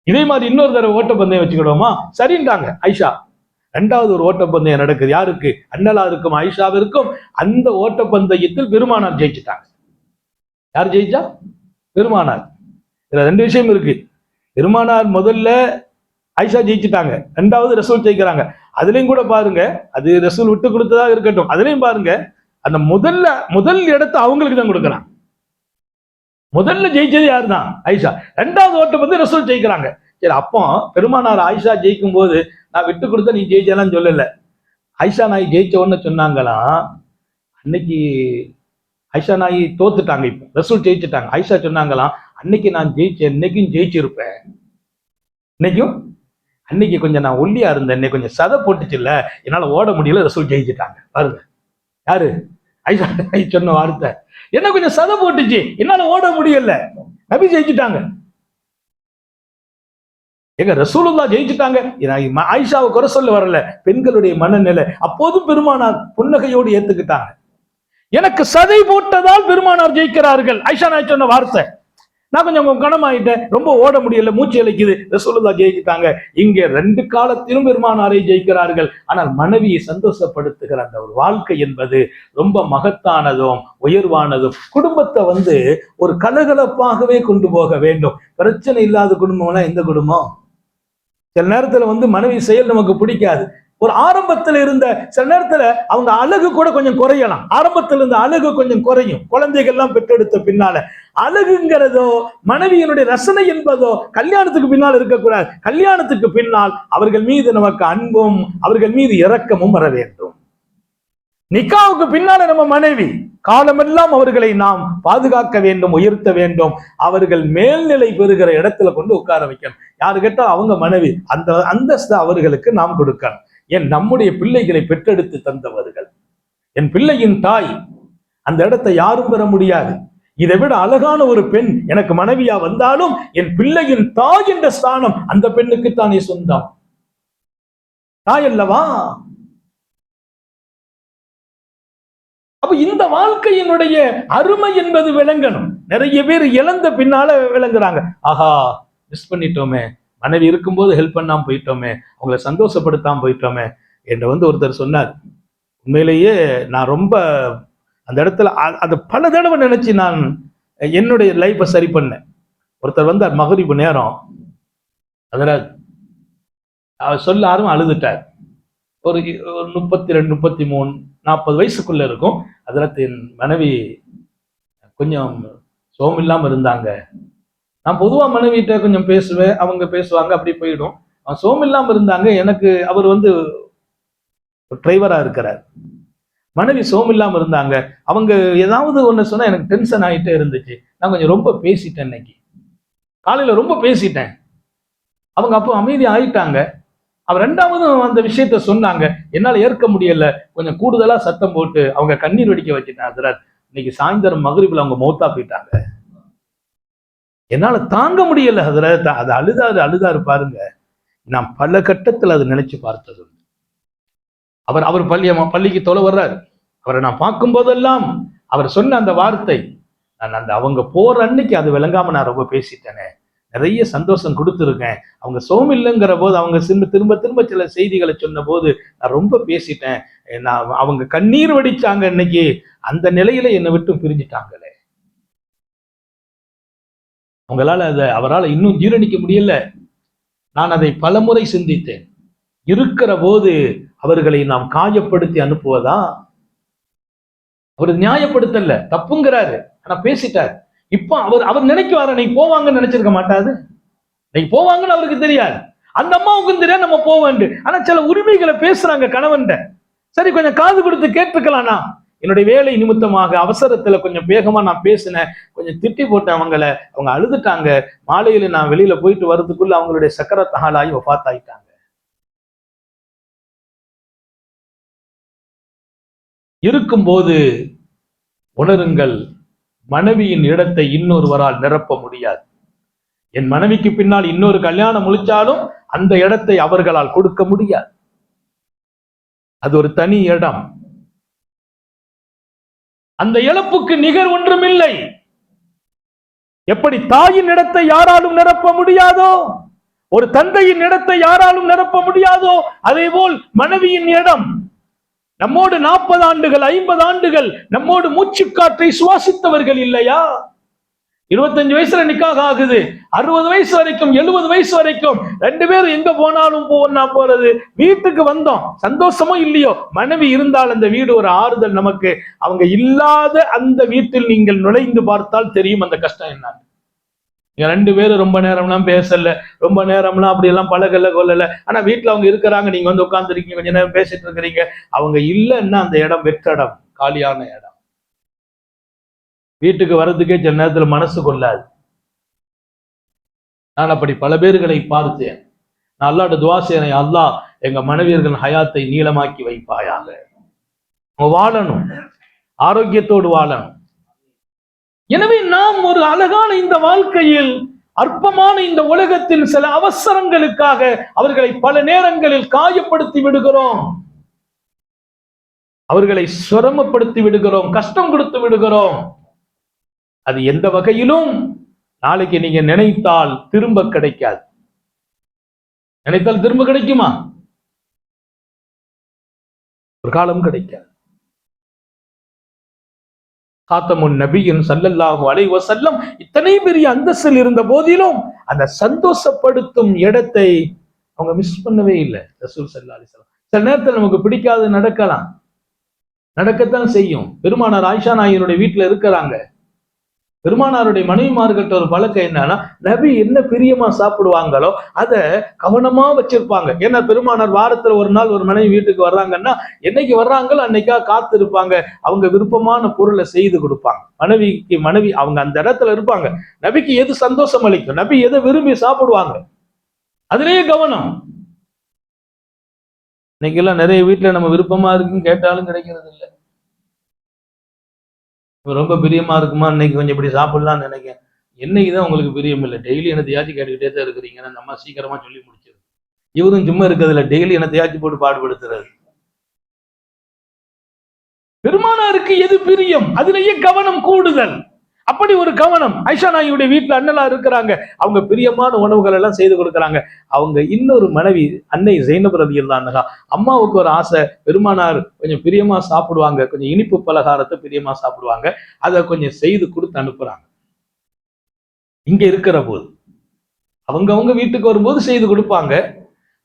இதே மாதிரி இன்னொரு தடவை ஓட்டப்பந்தயம் வச்சுக்கிடுவோமா? சரின்றாங்க ஐஷா. 2வது ஒரு ஓட்டப்பந்தயம் நடக்குது. யாருக்கு? அண்ணலாருக்கும் ஆயிஷாவிற்கும். அந்த ஓட்டப்பந்தயத்தில் பெருமானார் ஜெயிச்சுட்டாங்க. யார் ஜெயிச்சா? பெருமானார். இதுல 2 விஷயம் இருக்கு. பெருமானார் முதல்ல ஆயிஷா ஜெயிச்சுட்டாங்க, 2வது ரசூல் ஜெயிக்கிறாங்க. அதுலயும் கூட பாருங்க, அது ரசூல் விட்டு கொடுத்ததா இருக்கட்டும், அதுலயும் பாருங்க அந்த முதல் இடத்தை அவங்களுக்கு தான் கொடுக்குறாங்க. முதல்ல ஜெயிச்சது யாரு தான்? ஆயிஷா. 2வது ஓட்டம் வந்து ரசூல் ஜெயிக்கிறாங்க. சரி, அப்போ பெருமானார் ஆயிஷா ஜெயிக்கும் போது நான் விட்டு கொடுத்த நீ ஜெயிச்சலாம் சொல்லல. ஆயிஷா நாய் ஜெயிச்ச உடனே சொன்னாங்களாம், அன்னைக்கு ஆயிஷா நாய் தோத்துட்டாங்க, இப்ப ரசூல் ஜெயிச்சுட்டாங்க. ஆயிஷா சொன்னாங்களாம், அன்னைக்கு நான் ஜெயிச்சேன், இன்னைக்கும் ஜெயிச்சிருப்பேன். அன்னைக்கு கொஞ்சம் நான் ஒல்லியா இருந்தேன், இன்னைக்கு கொஞ்சம் சதை போட்டுச்சு இல்ல, என்னால ஓட முடியல, ரசூல் ஜெயிச்சுட்டாங்க. பாருங்க, யாரு? ஐஷா சொன்ன வார்த்தை, என்ன கொஞ்சம் சதை போட்டுச்சு, என்னால ஓட முடியல, நபி ஜெயிச்சுட்டாங்க. எங்க ரசூலுல்லாஹ் ஜெயிச்சுட்டாங்க. ஆயிஷாவை குறை சொல்ல வரல, பெண்களுடைய மனநிலை. அப்போதும் பெருமானார் புன்னகையோடு ஏத்துக்கிட்டாங்க. எனக்கு சதை போட்டதால் பெருமானார் ஜெயிக்கிறார்கள். ஆயிஷா நாய் சொன்ன வார்த்தை, நான் கொஞ்சம் கனமாயிட்டேன், ரொம்ப ஓட முடியல, மூச்சு இழைக்குது, ரசூலுல்லாஹ் ஜெயிச்சுட்டாங்க. இங்கே 2 காலத்திலும் பெருமானாரை ஜெயிக்கிறார்கள். ஆனால் மனைவியை சந்தோஷப்படுத்துகிற அந்த ஒரு வாழ்க்கை என்பது ரொம்ப மகத்தானதும் உயர்வானதும். குடும்பத்தை ஒரு கலகலப்பாகவே கொண்டு போக வேண்டும். பிரச்சனை இல்லாத குடும்பம்னா எந்த குடும்பம்? சில நேரத்துல மனைவி செயல் நமக்கு பிடிக்காது. ஒரு ஆரம்பத்தில் இருந்த சில நேரத்துல அவங்க அழகு கூட கொஞ்சம் குறையலாம். ஆரம்பத்தில் இருந்த அழகு கொஞ்சம் குறையும். குழந்தைகள்லாம் பெற்றெடுத்த பின்னால அழகுங்கிறதோ மனைவியினுடைய ரசனை என்பதோ கல்யாணத்துக்கு பின்னால் இருக்கக்கூடாது. கல்யாணத்துக்கு பின்னால் அவர்கள் மீது நமக்கு அன்பும் அவர்கள் மீது இரக்கமும் வர வேண்டும். நிக்காவுக்கு பின்னால நம்ம மனைவி காலமெல்லாம் அவர்களை நாம் பாதுகாக்க வேண்டும், உயர்த்த வேண்டும். அவர்கள் மேல்நிலை பெறுகிற இடத்துல கொண்டு உட்கார வைக்கணும். யாரு கேட்டா அவங்க மனைவி, அந்த அந்தஸ்து அவர்களுக்கு நாம் கொடுக்கணும். என் நம்முடைய பிள்ளைகளை பெற்றெடுத்து தந்தவர்கள், என் பிள்ளையின் தாய், அந்த இடத்தை யாரும் பெற முடியாது. இதை விட அழகான ஒரு பெண் எனக்கு மனைவியா வந்தாலும் என் பிள்ளையின் தாய் என்ற ஸ்தானம் அந்த பெண்ணுக்கு தானே சொந்தம். தாய் அல்லவா? அப்ப இந்த வாழ்க்கையினுடைய அருமை என்பது விளங்கணும். நிறைய பேர் இழந்த பின்னால விளங்குறாங்க. ஆஹா, மிஸ் பண்ணிட்டோமே, மனைவி இருக்கும்போது ஹெல்ப் பண்ணாம போயிட்டோமே, அவங்களை சந்தோஷப்படுத்தாம போயிட்டோமே என்று ஒருத்தர் சொன்னார். உண்மையிலேயே நான் ரொம்ப அந்த இடத்துல அது பல தடவை நினைச்சு நான் என்னுடைய லைஃபை சரி பண்ணேன். ஒருத்தர் வந்தார் மகரிபு நேரம், அதனால அவர் சொல்லாரும் அழுதுட்டார். ஒரு 32, 33, 40 வயசுக்குள்ள இருக்கும். ஹஜ்ரத் என் மனைவி கொஞ்சம் சோமில்லாம இருந்தாங்க. நான் பொதுவா மனைவிட்ட கொஞ்சம் பேசுவேன், அவங்க பேசுவாங்க, அப்படி போயிடும். சோமில்லாம இருந்தாங்க. எனக்கு அவர் டிரைவரா இருக்கிறார். மனைவி சோமில்லாம இருந்தாங்க. அவங்க ஏதாவது ஒண்ணு சொன்னா எனக்கு டென்ஷன் ஆகிட்டே இருந்துச்சு. நான் கொஞ்சம் ரொம்ப பேசிட்டேன். இன்னைக்கு காலையில ரொம்ப பேசிட்டேன். அவங்க அப்போ அமைதி ஆயிட்டாங்க. அவர் ரெண்டாவதும் அந்த விஷயத்த சொன்னாங்க. என்னால ஏற்க முடியல. கொஞ்சம் கூடுதலா சத்தம் போட்டு அவங்க கண்ணீர் வெடிக்க வச்சுட்டேன். ஹஜ்ரத், இன்னைக்கு சாயந்தரம் மக்ரிப்ல அவங்க மௌத்தா போயிட்டாங்க. என்னால தாங்க முடியல ஹஜ்ரத். அது அழுதாரு பாருங்க. நான் பல கட்டத்தில் அதை நினைச்சு பார்த்தது. அவர் பள்ளிக்கு தொலை வர்றாரு. அவரை நான் பார்க்கும் போதெல்லாம் அவர் சொன்ன அந்த வார்த்தை, நான் அந்த அவங்க போற அன்னைக்கு அது விளங்காம நான் ரொம்ப பேசிட்டேனே, நிறைய சந்தோஷம் கொடுத்துருக்கேன். அவங்க சோமில்லைங்கிற போது அவங்க திரும்ப திரும்ப சில செய்திகளை சொன்ன போது நான் ரொம்ப பேசிட்டேன். நான் அவங்க கண்ணீர் வடிச்சாங்க இன்னைக்கு. அந்த நிலையில என்னை விட்டு பிரிஞ்சுட்டாங்களே. அவரால் இன்னும் ஜீரணிக்க முடியல. நான் அதை பலமுறை சிந்தித்தேன். இருக்கிற போது அவர்களை நாம் காயப்படுத்தி அனுப்புவதா? அவர் நியாயப்படுத்தல, தப்புங்கிறாரு, ஆனா பேசிட்டார். இப்ப அவர் நினைக்குவாரு நீ போவாங்கன்னு நினைச்சிருக்க மாட்டாது. நீ போவாங்கன்னு அவருக்கு தெரியாது, அந்த அம்மாவுக்கும் தெரியாது நம்ம போவேன். ஆனா சில உரிமைகளை பேசுறாங்க கணவன். சரி, கொஞ்சம் காது கொடுத்து கேட்டுக்கலாம்னா, என்னுடைய வேலை நிமித்தமாக அவசரத்துல கொஞ்சம் வேகமா நான் பேசினேன், கொஞ்சம் திட்டி போட்டேன் அவங்க அழுதுட்டாங்க. மாலையில நான் வெளியில போயிட்டு வர்றதுக்குள்ள அவங்களுடைய சக்கரத் ஹாலாகி வஃபாத் ஆயிட்டாங்க. இருக்கும்போது உணருங்கள், மனைவியின் இடத்தை இன்னொருவரால் நிரப்ப முடியாது. என் மனைவிக்கு பின்னால் இன்னொரு கல்யாணம் முழிச்சாலும் அந்த இடத்தை அவர்களால் கொடுக்க முடியாது. அது ஒரு தனி இடம். அந்த இழப்புக்கு நிகர் ஒன்றுமில்லை. எப்படி தாயின் இடத்தை யாராலும் நிரப்ப முடியாதோ, ஒரு தந்தையின் இடத்தை யாராலும் நிரப்ப முடியாதோ, அதே போல் மனைவியின் இடம். நம்மோடு 40 ஆண்டுகள் 50 ஆண்டுகள் நம்மோடு மூச்சுக்காற்றை சுவாசித்தவர்கள் இல்லையா? 25 வயசுல நிக்காக ஆகுது, 60 வயசு வரைக்கும் 70 வயசு வரைக்கும் 2 பேரும் எங்க போனாலும் போறது. வீட்டுக்கு வந்தோம், சந்தோஷமோ இல்லையோ, மனைவி இருந்தால் அந்த வீடு ஒரு ஆறுதல் நமக்கு. அவங்க இல்லாத அந்த வீட்டில் நீங்கள் நுழைந்து பார்த்தால் தெரியும் அந்த கஷ்டம் என்ன. நீங்க 2 பேரும் ரொம்ப நேரம்லாம் பேசல, ரொம்ப நேரம்லாம் அப்படி எல்லாம் பழகல கொள்ளல, ஆனா வீட்டுல அவங்க இருக்கிறாங்க, நீங்க வந்து உட்கார்ந்துருக்கீங்க, கொஞ்ச நேரம் பேசிட்டு இருக்கிறீங்க. அவங்க இல்லைன்னா அந்த இடம் வெற்றிடம், காலியான இடம். வீட்டுக்கு வர்றதுக்கே சில நேரத்துல மனசு கொள்ளாது. நான் அப்படி பல பேர்களை பார்த்தேன். நான் அல்லாஹ்ட்ட துஆ செய்றேன், அல்லாஹ் எங்க மனைவியர்கள் ஹயாத்தை நீளமாக்கி வைப்பாயாக. வாழணும், ஆரோக்கியத்தோடு வாழணும். எனவே நாம் ஒரு அழகான இந்த வாழ்க்கையில், அற்பமான இந்த உலகத்தில் சில அவசரங்களுக்காக அவர்களை பல நேரங்களில் காயப்படுத்தி விடுகிறோம், அவர்களை சிரமப்படுத்தி விடுகிறோம், கஷ்டம் கொடுத்து விடுகிறோம். அது எந்த வகையிலும் நாளைக்கு நீங்க நினைத்தால் திரும்ப கிடைக்காது. நினைத்தால் திரும்ப கிடைக்குமா? ஒரு காலம் கிடைக்காது. காத்தமுன் நபியின் ஸல்லல்லாஹு அலைஹி வஸல்லம் இத்தனை பெரிய அந்தஸ்தில் இருந்த போதிலும் அந்த சந்தோஷப்படுத்தும் இடத்தை அவங்க மிஸ் பண்ணவே இல்லை. ரசூல் ஸல்லல்லாஹு அலைஹி வஸல்லம் சில நேரத்தில் நமக்கு பிடிக்காது நடக்கலாம், நடக்கத்தான் செய்யும். பெருமானார் ஆயிஷா நாயகியுடைய வீட்டுல இருக்கிறாங்க. பெருமானாருடைய மனைவிமார்கிட்ட ஒரு பழக்கம் என்னன்னா, நபி என்ன பிரியமா சாப்பிடுவாங்களோ அதை கவனமா வச்சிருப்பாங்க. ஏன்னா பெருமானார் வாரத்துல ஒரு நாள் ஒரு மனைவி வீட்டுக்கு வர்றாங்கன்னா, என்னைக்கு வர்றாங்களோ அன்னைக்கா காத்து இருப்பாங்க. அவங்க விருப்பமான பொருளை செய்து கொடுப்பாங்க. மனைவி அவங்க அந்த இடத்துல இருப்பாங்க. நபிக்கு எது சந்தோஷம் அளிக்கும், நபி எதை விரும்பி சாப்பிடுவாங்க, அதுலயே கவனம். இன்னைக்கு எல்லாம் நிறைய வீட்டுல நம்ம விருப்பமா இருக்குன்னு கேட்டாலும் கிடைக்கிறது இல்லை. ரொம்ப பிரியமா இருக்குமா, இன்னைக்கு கொஞ்சம் இப்படி சாப்பிடலாம்னு நினைக்கிறேன். என்னைக்குதான் உங்களுக்கு பிரியம் இல்லை? டெய்லி என்னத்தையாச்சும் கேட்டுக்கிட்டே தான் இருக்கிறீங்கன்னா நம்ம சீக்கிரமா சொல்லி முடிச்சிடும். இவரும் சும்மா இருக்கிறதுல டெய்லி என்னத்தையாச்சும் போட்டு பாடுபடுத்துறது. பெருமானாருக்கு எது பிரியம், அதுலயே கவனம் கூடுதல். அப்படி ஒரு கவனம். ஆயிஷா நாயுடைய வீட்டுல அண்ணலா இருக்கிறாங்க, அவங்க பிரியமான உணவுகள் எல்லாம் செய்து கொடுக்குறாங்க. அவங்க இன்னொரு மனைவி அன்னை ஸைனப் ரலியல்லாஹு அன்ஹா, அம்மாவுக்கு ஒரு ஆசை, பெருமானார் கொஞ்சம் பிரியமா சாப்பிடுவாங்க, கொஞ்சம் இனிப்பு பலகாரத்தை பிரியமா சாப்பிடுவாங்க, அதை கொஞ்சம் செய்து கொடுத்து அனுப்புறாங்க. இங்க இருக்கிற போது அவங்க வீட்டுக்கு வரும்போது செய்து கொடுப்பாங்க.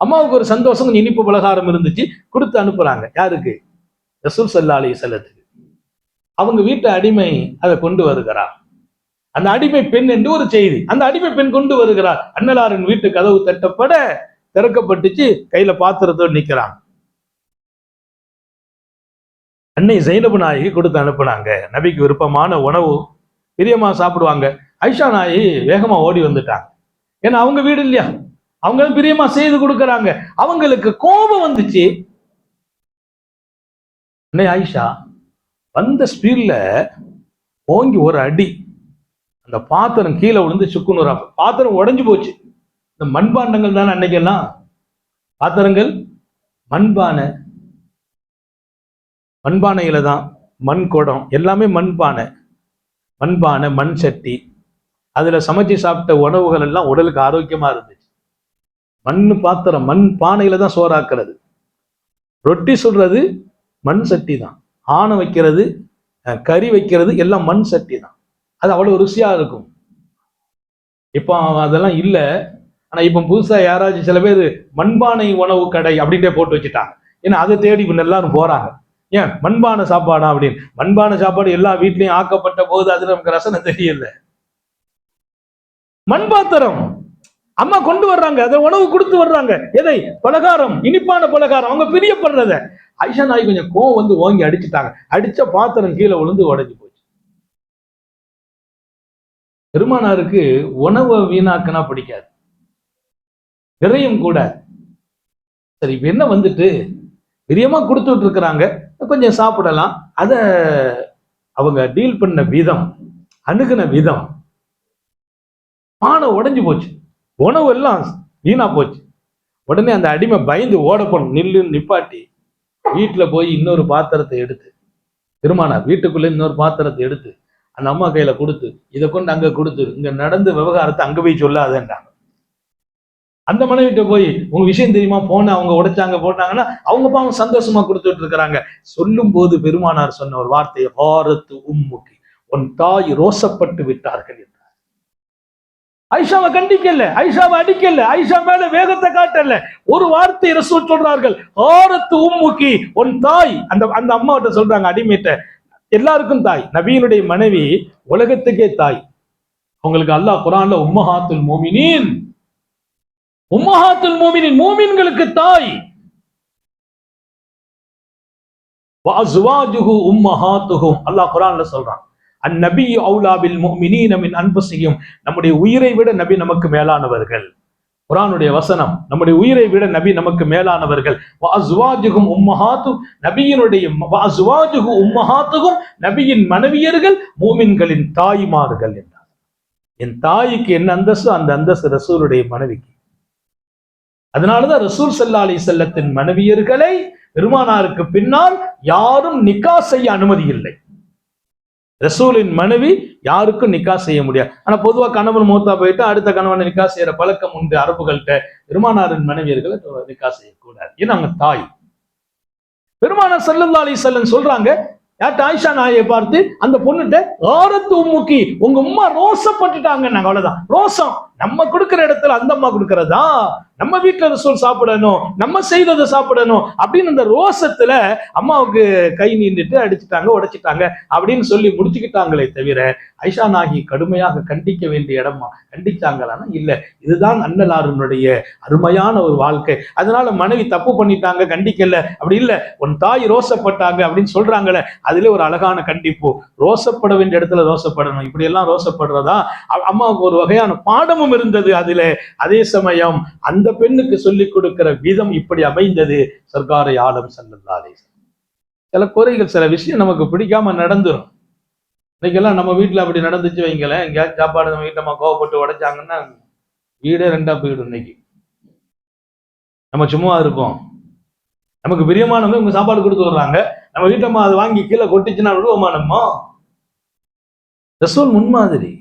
அம்மாவுக்கு ஒரு சந்தோஷம், கொஞ்சம் இனிப்பு பலகாரம் இருந்துச்சு, கொடுத்து அனுப்புறாங்க. யாருக்கு? ரசூல் ஸல்லல்லாஹு அலைஹி வஸல்லத்துக்கு. அவங்க வீட்டு அடிமை அதை கொண்டு வருகிறார். அந்த அடிமை பெண் என்று ஒரு செய்தி. அந்த அடிமை பெண் கொண்டு வருகிறார். அன்னலாரின் வீட்டு கதவு தட்டப்பட திறக்கப்பட்டுச்சு, கையில பாத்திரத்தோடு நிக்கிறாங்க. அன்னை ஜைனபு நாயகி கொடுத்து அனுப்புனாங்க. நபிக்கு விருப்பமான உணவு, பிரியமா சாப்பிடுவாங்க. ஐஷா நாயகி வேகமா ஓடி வந்துட்டாங்க. ஏன்னா அவங்க வீடு இல்லையா, அவங்க பிரியமா செய்து கொடுக்கறாங்க. அவங்களுக்கு கோபம் வந்துச்சு. அன்னை ஆயிஷா வந்த ஸ்பீட்ல ஓங்கி ஒரு அடி, அந்த பாத்திரம் கீழே விழுந்து சுக்குநூறா, பாத்திரம் உடைஞ்சு போச்சு. இந்த மண்பாண்டங்கள் தானே அன்னைக்கெல்லாம் பாத்திரங்கள், மண்பானை, மண்பானையில தான், மண் குடம் எல்லாமே மண்பானை, மண்பானை மண் சட்டி, அதுல சமைச்சு சாப்பிட்ட உணவுகள் எல்லாம் உடலுக்கு ஆரோக்கியமா இருந்துச்சு. மண் பாத்திரம், மண் பானையில தான் சோறாக்குறது. ரொட்டி சுடுறது மண் சட்டி தான், ஆணை வைக்கிறது, கறி வைக்கிறது எல்லாம் மண் சட்டி தான். அது அவ்வளவு ருசியா இருக்கும். இப்போ அதெல்லாம் இல்லை. ஆனா இப்ப புதுசா யாராச்சும் சில பேர் மண்பானை உணவு கடை அப்படின்ட்டே போட்டு வச்சுட்டாங்க. ஏன்னா அதை தேடி இப்ப எல்லாரும் போறாங்க. ஏன் மண்பானை சாப்பாடா அப்படின்னு. மண்பானை சாப்பாடு எல்லா வீட்லயும் ஆக்கப்பட்ட போது அது நமக்கு ரசனை தெரியல. மண் பாத்திரம் அம்மா கொண்டு வர்றாங்க, அதை உணவு கொடுத்து வர்றாங்க. எதை? பலகாரம், இனிப்பான பலகாரம், அவங்க பிரியப்படுறத. ஐஷா நாய் கொஞ்சம் கோவம் வந்து ஓங்கி அடிச்சுட்டாங்க. அடிச்ச பாத்திரம் கீழே விழுந்து உடைஞ்சு போச்சு. பெருமானாருக்கு உணவை வீணாக்கினா பிடிக்காது, நிறையும் கூட. சரி, இப்ப என்ன வந்துட்டு பிரியமா கொடுத்துட்டு இருக்கிறாங்க, கொஞ்சம் சாப்பிடலாம். அத அவங்க டீல் பண்ண விதம், அணுகுன விதம், பானை உடைஞ்சு போச்சு, உணவு எல்லாம் வீணா போச்சு. உடனே அந்த அடிமை பயந்து ஓட போனோம். நிப்பாட்டி வீட்டுல போய் இன்னொரு பாத்திரத்தை எடுத்து, பெருமானார் வீட்டுக்குள்ள இன்னொரு பாத்திரத்தை எடுத்து அந்த அம்மா கையில கொடுத்து, இதை கொண்டு அங்க கொடுத்து, இங்க நடந்த விவகாரத்தை அங்க போய் சொல்லாதேன்றாங்க. அந்த மனைவிட்ட போய் உங்க விஷயம் தெரியுமா, போன அவங்க உடைச்சாங்க போட்டாங்கன்னா அவங்க பாவம் சந்தோஷமா கொடுத்துட்டு இருக்கிறாங்க. சொல்லும் போது பெருமானார் சொன்ன ஒரு வார்த்தை, ஹாரத்து உம்முக்கி, உன் தாய் ரோசப்பட்டு விட்டார்கள் என்றார். ஐஷாவை கண்டிக்கல, ஐஷாவை அடிக்கல, ஐஷா மேல வேகத்தை காட்டல. ஒரு வார்த்தை ரசூல் சொல்றார்கள், ஹாரத்து உம்முக்கி, உன் தாய். அந்த அந்த அம்மாவிட்ட சொல்றாங்க, அடிமைட்ட, எல்லாருக்கும் தாய். நபியினுடைய மனைவி உலகத்துக்கே தாய். அவங்களுக்கு அல்லாஹ் குர்ஆன்ல உம்மஹாத்துல் முஃமினீன், உம்மஹாத்துல் முஃமினீன், மூமின்களுக்கு தாய். வஅஸ்வாஜுஹு உம்மஹாத்துஹும், அல்லாஹ் குர்ஆன்ல சொல்றான். அந்நபி அவுலா பில் முஃமினீன மின் அன்ஃபுஸிஹிம், நம்முடைய உயிரை விட நபி நமக்கு மேலானவர்கள். குர்ஆனுடைய வசனம், நம்முடைய உயிரை விட நபி நமக்கு மேலானவர்கள். வஅஸ்வாஜுஹும் உம்மஹாத்து, நபியினுடைய வஅஸ்வாஜுஹு உம்மஹாத்துஹும், நபியின் மனைவியர்கள் மூமின்களின் தாய்மார்கள் என்றார். என் தாய்க்கு என்ன அந்தஸ்து, அந்த அந்தஸ்து ரசூலுடைய மனைவிக்கு. அதனாலதான் ரசூல் ஸல்லல்லாஹு அலைஹி வஸல்லத்தின் மனைவியர்களை பெருமானாருக்கு பின்னால் யாரும் நிக்கா செய்ய அனுமதி இல்லை. ரசூலின் மனைவி யாருக்கும் நிக்கா செய்ய முடியாது. ஆனா பொதுவா கணவன் மூத்தா போயிட்டு அடுத்த கணவனை நிக்கா செய்யற பழக்கம் உண்டு அரபுகள்கிட்ட. பெருமானாரின் மனைவியர்களை நிக்கா செய்யக்கூடாது, ஏன்னா அவங்க தாய். பெருமானார் ஸல்லல்லாஹு அலைஹி வஸல்லம் சொல்றாங்க, யார்ட்ட? ஆயிஷா நாயை பார்த்து, அந்த பொண்ணுட்ட, ஆரத்து உம்முக்கி, உங்க உம்மா ரோசப்பட்டுட்டாங்க. நாங்க அவ்வளவுதான். ரோசம் நம்ம கொடுக்கிற இடத்துல அந்த அம்மா கொடுக்கறதா, நம்ம வீட்டுல ரசூல் சாப்பிடணும், நம்ம செய்ததை சாப்பிடணும் அப்படின்னு அந்த ரோசத்துல அம்மாவுக்கு கை நீண்டிட்டு அடிச்சுட்டாங்க, உடைச்சிட்டாங்க அப்படின்னு சொல்லி முடிச்சுக்கிட்டாங்களே தவிர ஐஷா நாயகி கடுமையாக கண்டிக்க வேண்டிய இடமா கண்டிச்சாங்களான்னா இல்ல. இதுதான் அன்னலாருடைய அருமையான ஒரு வாழ்க்கை. அதனால மனைவி தப்பு பண்ணிட்டாங்க கண்டிக்கல அப்படி இல்ல, உன் தாய் ரோசப்பட்டாங்க அப்படின்னு சொல்றாங்களே, அதுல ஒரு அழகான கண்டிப்பு. ரோசப்பட வேண்டிய இடத்துல ரோசப்படணும், இப்படி எல்லாம் ரோசப்படுறதா அம்மாவுக்கு ஒரு வகையான பாடமும் இருந்தது அதுல. அதே சமயம் அந்த பெண்ணுக்கு சொல்லிக் கொடுக்கிற விதம் இப்படி அமைந்தது. சர்க்காரை ஆலம் ஸல்லல்லாஹு அலைஹி வஸல்லம். சில குறைகள், சில விஷயம் நமக்கு பிடிக்காம நடந்துரும். இன்னைக்கெல்லாம் நம்ம வீட்டுல அப்படி நடந்துச்சு வைங்களேன், எங்கேயாவது சாப்பாடு நம்ம வீட்டம்மா கோவப்பட்டு உடைச்சாங்கன்னா வீடே ரெண்டா போயிடும். இன்னைக்கு நம்ம சும்மா இருப்போம், நமக்கு பிரியமானவங்க இவங்க சாப்பாடு கொடுத்து வர்றாங்க, நம்ம வீட்டம்மா அதை வாங்கி கீழே கொட்டிச்சுன்னா விடுவோமா? நம்ம ரசூல் முன்மாதிரி.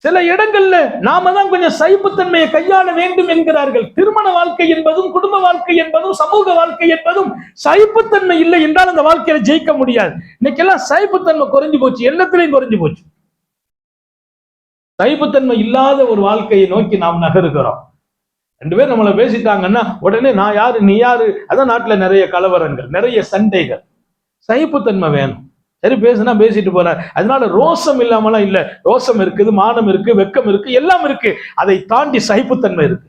சில இடங்கள்ல நாம தான் கொஞ்சம் சைப்புத்தன்மையை கையாள வேண்டும் என்கிறார்கள். திருமண வாழ்க்கை என்பதும் குடும்ப வாழ்க்கை என்பதும் சமூக வாழ்க்கை என்பதும் சைப்புத்தன்மை இல்லை என்றால் அந்த வாழ்க்கையில ஜெயிக்க முடியாது. இன்னைக்கு எல்லாம் சைப்புத்தன்மை குறைஞ்சு போச்சு, எல்லாத்திலையும் குறைஞ்சு போச்சு. சகிப்புத்தன்மை இல்லாத ஒரு வாழ்க்கையை நோக்கி நாம் நகருகிறோம். 2 பேர் நம்மளை பேசிட்டாங்கன்னா உடனே நான் யாரு நீ யாரு, அதான் நாட்டுல நிறைய கலவரங்கள், நிறைய சண்டைகள். சகிப்புத்தன்மை வேணும். சரி பேசுனா பேசிட்டு போற, அதனால ரோசம் இல்லாமலாம் இல்ல. ரோசம் இருக்குது, மானம் இருக்கு, வெக்கம் இருக்கு, எல்லாம் இருக்கு. அதை தாண்டி சகிப்புத்தன்மை இருக்கு.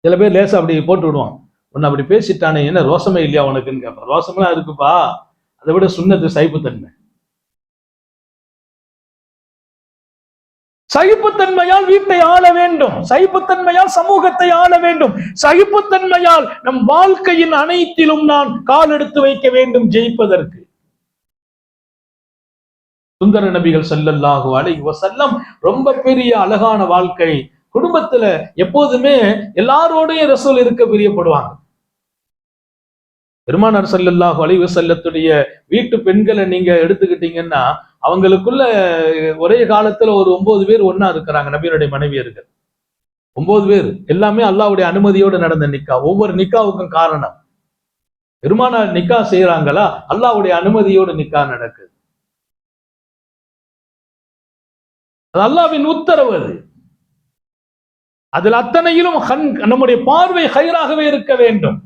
சில பேர் லேசா அப்படி போட்டு விடுவான், உன்னை அப்படி பேசிட்டானே என்ன ரோசமே இல்லையா உனக்குன்னு கேட்பான். ரோசமெல்லாம் இருக்குப்பா, அதை விட சுன்னத்து சகிப்புத்தன்மை. சகிப்புத்தன்மையால் வீட்டை ஆள வேண்டும், சகிப்புத்தன்மையால் சமூகத்தை ஆள வேண்டும், சகிப்புத்தன்மையால் நம் வாழ்க்கையின் அனைத்திலும் நான் கால் எடுத்து வைக்க வேண்டும் ஜெயிப்பதற்கு. சுந்தர நபிகள் ஸல்லல்லாஹு அலைஹி வஸல்லம் ரொம்ப பெரிய அழகான வாழ்க்கை. குடும்பத்துல எப்போதுமே எல்லாரோடையும் ரசூல் இருக்க பிரியப்படுவாங்க. பெருமானார் ஸல்லல்லாஹு அலைஹி வஸல்லத்துடைய வீட்டு பெண்களை நீங்க எடுத்துக்கிட்டீங்கன்னா அவங்களுக்குள்ள ஒரே காலத்துல ஒரு 9 பேர் ஒன்னா இருக்கிறாங்க. நபியுடைய மனைவியர்கள் 9 பேர், எல்லாமே அல்லாஹ்வுடைய அனுமதியோடு நடந்த நிக்கா. ஒவ்வொரு நிக்காவுக்கும் காரணம், பெருமானார் நிக்கா செய்யறாங்களா, அல்லாஹ்வுடைய அனுமதியோடு நிக்கா நடக்குது. அது அல்லாஹ்வின் உத்தரவு. அது அதில் அத்தனையிலும் நம்முடைய பார்வை ஹைராகவே இருக்க வேண்டும்.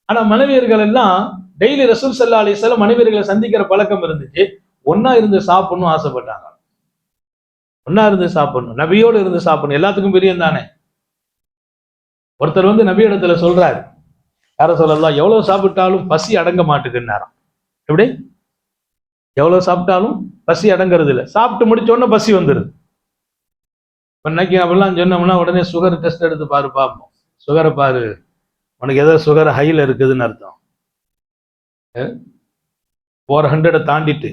ஆனா மனைவியர்கள் எல்லாம் டெய்லி ரசூல் ஸல்லல்லாஹு அலைஹி வஸல்லம் மனைவியர்களை சந்திக்கிற பழக்கம் இருந்துச்சு. ஒன்னா இருந்து சாப்பிடணும் ஆசைப்பட்டாங்க. ஒன்னா இருந்து சாப்பிடணும், நபியோடு இருந்து சாப்பிடணும். எல்லாத்துக்கும் பிரியம் தானே. ஒருத்தர் வந்து நபி இடத்துல சொல்றாரு, யார சொல்லலாம், எவ்வளவு சாப்பிட்டாலும் பசி அடங்க மாட்டுக்குன்னாராம். எப்படி? எவ்வளவு சாப்பிட்டாலும் பசி அடங்கிறது இல்லை. சாப்பிட்டு முடிச்ச உடனே பசி வந்துருது. இன்னைக்கு அப்படிலாம் சொன்னோம்னா உடனே சுகர் டெஸ்ட் எடுத்து பாரு பார்ப்போம். சுகரை பாரு, உனக்கு ஏதோ சுகர் ஹைல இருக்குதுன்னு அர்த்தம். 400 தாண்டிட்டு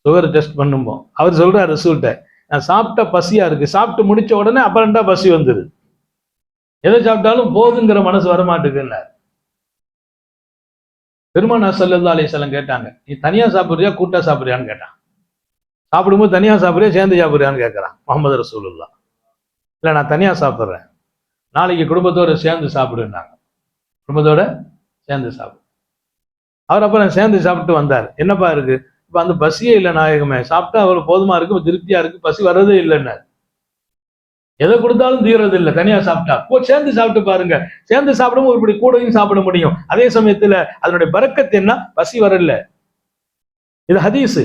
சுகர் டெஸ்ட் பண்ணும்போது அவர் சொல்றாரு ரிசல்ட்ட, நான் சாப்பிட்ட பசியா இருக்கு, சாப்பிட்டு முடிச்ச உடனே அப்புறம்டா பசி வந்துருது, எதை சாப்பிட்டாலும் போதுங்கிற மனசு வரமாட்டுக்குன்னார். பெருமானார் ஸல்லல்லாஹு அலைஹி வஸல்லம் கேட்டாங்க, நீ தனியா சாப்பிடுறியா கூட்டா சாப்பிடுறியான்னு கேட்டான். சாப்பிடும்போது தனியா சாப்பிடுறியா சேர்ந்து சாப்பிடுறியான்னு கேட்கறான் முஹம்மது ரசூலுல்லாஹ். இல்ல நான் தனியா சாப்பிடுறேன், நாளைக்கு குடும்பத்தோட சேர்ந்து சாப்பிடுனாங்க. குடும்பத்தோட சேர்ந்து சாப்பிடு. அவர் அப்புறம் சேர்ந்து சாப்பிட்டு வந்தார். என்னப்பா இருக்கு? இப்ப அந்த பசியே இல்லை நாயகமே, சாப்பிட்டா அவ்வளவு போதுமா இருக்கு, திருப்தியா இருக்கு, பசி வர்றதே இல்லைன்னு. எதை கொடுத்தாலும் தீர்றது இல்லை தனியா சாப்பிட்டா. சேர்ந்து சாப்பிட்டு பாருங்க, சேர்ந்து சாப்பிடும் இப்படி கூடயும் சாப்பிட முடியும். அதே சமயத்துல அதனுடைய பரக்கத்து என்ன, பசி வரல. இது ஹதீஸ்.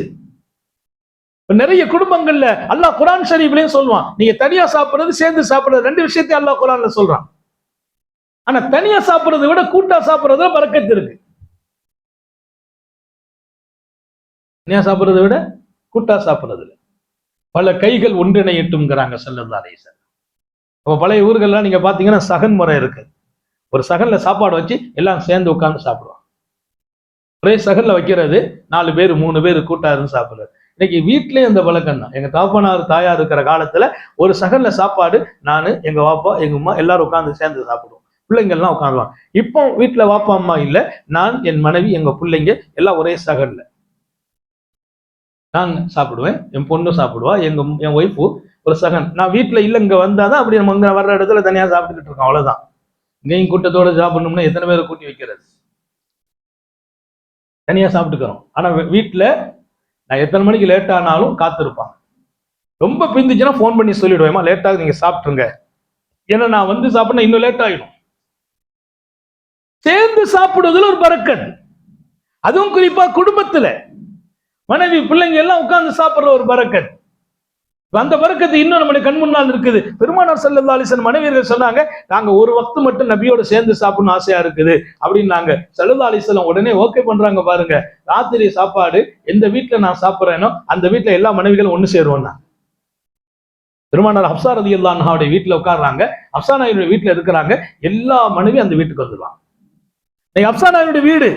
நிறைய குடும்பங்கள்ல அல்லாஹ் குர்ஆன் ஷரீஃப்லயும் சொல்வான், நீங்க தனியா சாப்பிடுறது சேர்ந்து சாப்பிடுறது 2 விஷயத்தையும் அல்லாஹ் குர்ஆன்ல சொல்றான். ஆனா தனியா சாப்பிடுறதை விட கூட்டா சாப்பிடுறதுல பரக்கத்து இருக்கு. தனியா சாப்பிடுறதை விட கூட்டா சாப்பிடுறதுல பல கைகள் ஒன்றிணையட்டும்ங்கிறாங்க ஸல்லல்லாஹு அலைஹி வஸல்லம். அப்ப பழைய ஊர்கள்லாம் நீங்க பாத்தீங்கன்னா சகன் முறை இருக்கு. ஒரு சகன்ல சாப்பாடு வச்சு எல்லாம் சேர்ந்து உட்கார்ந்து சாப்பிடுவாங்க. ஒரே சகன்ல வைக்கிறது, 4 பேர் 3 பேர் கூட்டா இருந்து சாப்பிடுறது. இன்னைக்கு வீட்லயே இந்த பழக்கம் தான். எங்க தாப்பனார் தாயார் இருக்கிற காலத்துல ஒரு சகன்ல சாப்பாடு, நானு எங்க வாப்பா எங்க அம்மா எல்லாரும் உட்கார்ந்து சேர்ந்து சாப்பிடுவோம். பிள்ளைங்க எல்லாம் உட்காந்துவாங்க. இப்போ வீட்டுல வாப்பா அம்மா இல்ல, நான் என் மனைவி எங்க பிள்ளைங்க எல்லாம் ஒரே சகன்ல நான் சாப்பிடுவேன், என் பொண்ணு சாப்பிடுவா, என் ஒய்ஃபு ஒரு சகன். நான் வீட்டுல இல்ல, இங்க வந்தாதான் அப்படி நம்ம இங்க வர்ற இடத்துல தனியா சாப்பிட்டுக்கிட்டு இருக்கோம், அவ்வளவுதான். இங்கேயும் கூட்டத்தோட சாப்பிடணும்னா எத்தனை பேரை கூட்டி வைக்கிறது? தனியா சாப்பிட்டுக்கிறோம். ஆனா வீட்டுல நான் எத்தனை மணிக்கு லேட் ஆனாலும் காத்திருப்பான். ரொம்ப பிந்துச்சுன்னா போன் பண்ணி சொல்லிடுவேமா, லேட்டாக நீங்க சாப்பிட்டுருங்க, ஏன்னா நான் வந்து சாப்பிட இன்னும் லேட் ஆயிடும். சேர்ந்து சாப்பிடுவதில் ஒரு பரக்கத், அதுவும் குறிப்பா குடும்பத்துல மனைவி பிள்ளைங்க எல்லாம் உட்கார்ந்து சாப்பிடுற ஒரு பரக்கத். அந்த பரக்கத்து இன்னும் நம்முடைய கண் முன்னால் இருக்குது. பெருமானார் ஸல்லல்லாஹு அலைஹி வஸல்லம் மனைவியர்கள் சொன்னாங்க, நாங்க ஒரு வக்து மட்டும் நபியோட சேர்ந்து சாப்பிடணும் ஆசையா இருக்குது அப்படின்னாங்க. ஸல்லல்லாஹு அலைஹி வஸல்லம் உடனே ஓகே பண்றாங்க பாருங்க. ராத்திரி சாப்பாடு எந்த வீட்டுல நான் சாப்பிடுறேனோ அந்த வீட்டுல எல்லா மனைவிகளும் ஒண்ணு சேருவோம்னா. பெருமானார் ஹப்ஸா ரலியல்லாஹு அன்ஹாவுடைய வீட்டுல உட்கார்றாங்க, ஹப்ஸா நாயுடைய வீட்டுல இருக்கிறாங்க, எல்லா மனைவி அந்த வீட்டுக்கு வந்துருவாங்க. ஹப்ஸா நாயுடைய வீடு,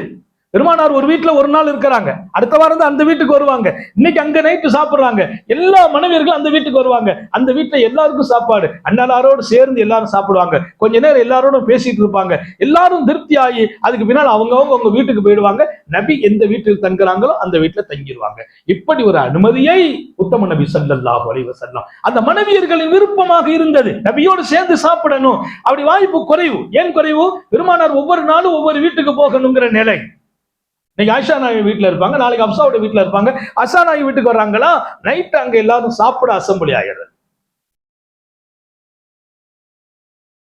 பெருமானார் ஒரு வீட்டுல ஒரு நாள் இருக்கிறாங்க, அடுத்த வாரம் தான் அந்த வீட்டுக்கு வருவாங்க. இன்னைக்கு அங்க நைட்டு சாப்பிடுறாங்க, எல்லா மனைவியர்களும் அந்த வீட்டுக்கு வருவாங்க. அந்த வீட்டுல எல்லாருக்கும் சாப்பாடு, அண்ணலாரோடு சேர்ந்து எல்லாரும் சாப்பிடுவாங்க. கொஞ்ச நேரம் எல்லாரோடும் பேசிட்டு இருப்பாங்க. எல்லாரும் திருப்தி ஆகி அதுக்கு பின்னால் அவங்க வீட்டுக்கு போயிடுவாங்க. நபி எந்த வீட்டில் தங்குறாங்களோ அந்த வீட்டுல தங்கிடுவாங்க. இப்படி ஒரு அனுமதியை உத்தம நபி ஸல்லல்லாஹு அலைஹி வஸல்லம் அந்த மனைவியர்களின் விருப்பமாக இருந்தது. நபியோடு சேர்ந்து சாப்பிடணும். அப்படி வாய்ப்பு குறைவு. ஏன் குறைவு? பெருமானார் ஒவ்வொரு நாளும் ஒவ்வொரு வீட்டுக்கு போகணுங்கிற நிலை. இன்னைக்கு ஆயிஷா நாயகி வீட்டுல இருப்பாங்க, நாளைக்கு அப்சாவுடைய வீட்டுல இருப்பாங்க. ஆயிஷா நாயகி வீட்டுக்கு வர்றாங்களா, நைட் அங்க எல்லாரும் சாப்பிட அசம்பிளி ஆகிறது.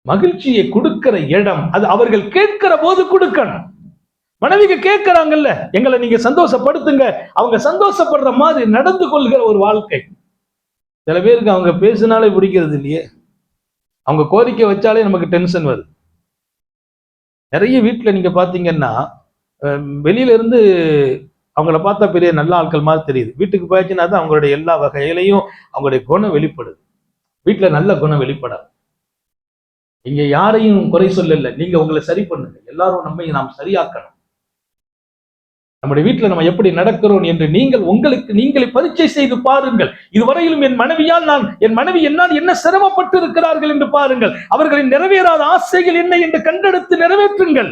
மகிழ்ச்சியை கொடுக்கிற இடம் அது. அவர்கள் கேட்கிற போது கொடுக்கணும். மனைவிக்கு கேட்கிறாங்கல்ல, எங்களை நீங்க சந்தோஷப்படுத்துங்க, அவங்க சந்தோஷப்படுற மாதிரி நடந்து கொள்கிற ஒரு வாழ்க்கை. சில பேருக்கு அவங்க பேசினாலே பிடிக்கிறது இல்லையே, அவங்க கோரிக்கை வச்சாலே நமக்கு டென்ஷன் வருது. நிறைய வீட்டுல நீங்க பாத்தீங்கன்னா வெளியில இருந்து அவங்கள பார்த்தா பெரிய நல்ல ஆட்கள் மாதிரி தெரியுது. வீட்டுக்கு போயாச்சுன்னா தான் அவங்களுடைய எல்லா வகையிலையும் அவங்களுடைய குணம் வெளிப்படுது. வீட்டுல நல்ல குணம் வெளிப்படாது. இங்க யாரையும் குறை சொல்லல, நீங்க உங்களை சரி பண்ணுங்க. எல்லாரும் நம்மை நாம் சரியாக்கணும். நம்முடைய வீட்டுல நம்ம எப்படி நடக்கிறோம் என்று நீங்கள் உங்களுக்கு நீங்களே பரீட்சை செய்து பாருங்கள். இதுவரையிலும் என் மனைவி என்னால் என்ன சிரமப்பட்டு இருக்கிறார்கள் என்று பாருங்கள். அவர்களின் நிறைவேறாத ஆசைகள் என்ன என்று கண்டெடுத்து நிறைவேற்றுங்கள்.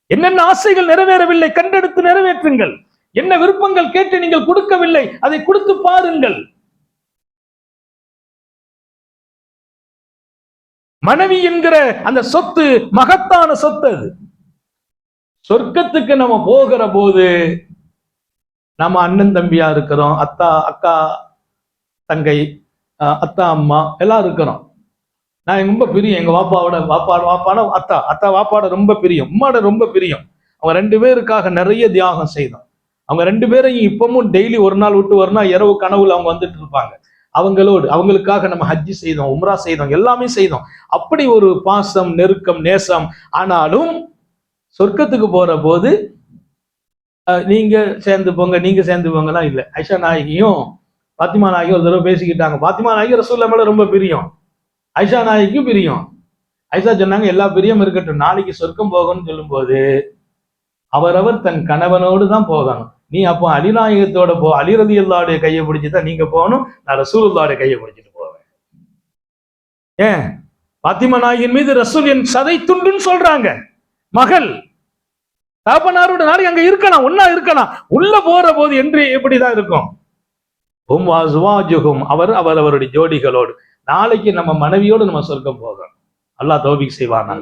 என்னென்ன ஆசைகள் நிறைவேறவில்லை கண்டெடுத்து நிறைவேற்றுங்கள். என்ன விருப்பங்கள் கேட்டு நீங்கள் கொடுக்கவில்லை அதை கொடுத்து பாருங்கள். மனைவி என்கிற அந்த சொத்து மகத்தான சொத்து. அது சொர்க்கத்துக்கு நம்ம போகிற போது நம்ம அண்ணன் தம்பியா இருக்கிறோம், அத்தா அக்கா தங்கை, அத்தா அம்மா எல்லாம் இருக்கிறோம். நான் ரொம்ப பிரியம் எங்க வாப்பாட அத்தா வாப்பாட ரொம்ப பிரியம், உம்மாட ரொம்ப பிரியம். அவங்க 2 பேருக்காக நிறைய தியாகம் செய்தோம். அவங்க 2 பேரையும் இப்பவும் டெய்லி ஒரு நாள் விட்டு ஒரு நாள் இரவு கனவுல அவங்க வந்துட்டு இருப்பாங்க. அவங்களுக்காக நம்ம ஹஜ்ஜி செய்தோம், உம்ரா செய்தோம், எல்லாமே செய்தோம். அப்படி ஒரு பாசம், நெருக்கம், நேசம். ஆனாலும் சொர்க்கத்துக்கு போற போது நீங்க சேர்ந்து போங்கலாம் இல்லை. ஆயிஷா நாயகியும் பாத்திமா நாயகி ஒரு தடவை பேசிக்கிட்டாங்க. பாத்திமா நாயகி ரசூலுல்லாஹ் மேல ரொம்ப பிரியம், ஆயிஷா நாயகிக்கும் பிரியம். ஆயிஷா சொன்னாங்க, எல்லா பிரியம் இருக்கட்டும், நாளைக்கு சொர்க்கம் போகணும்னு சொல்லும் போது அவரவர் தன் கணவனோடு தான் போகணும். நீ அப்போ அலிநாயகத்தோட போ, அலி ரலியல்லாஹுடைய கையை பிடிச்சுதான் நீங்க போகணும், நான் ரசூலுல்லாஹுடைய கையை பிடிச்சிட்டு போவேன். ஏன்? பாத்திமா நாயகின் மீது ரசூல் என் சதை துண்டுன்னு சொல்றாங்க. மகள் தகப்பனாரோட நாளை அங்க இருக்கலாம், ஒன்னா இருக்கலாம். உள்ள போற போது என்று எப்படிதான் இருக்கும்? அவர் அவருடைய ஜோடிகளோடு. நாளைக்கு நம்ம மனைவியோடு நம்ம சொர்க்கம் போகணும். அல்லாஹ் தௌஃபீக் செய்வானா.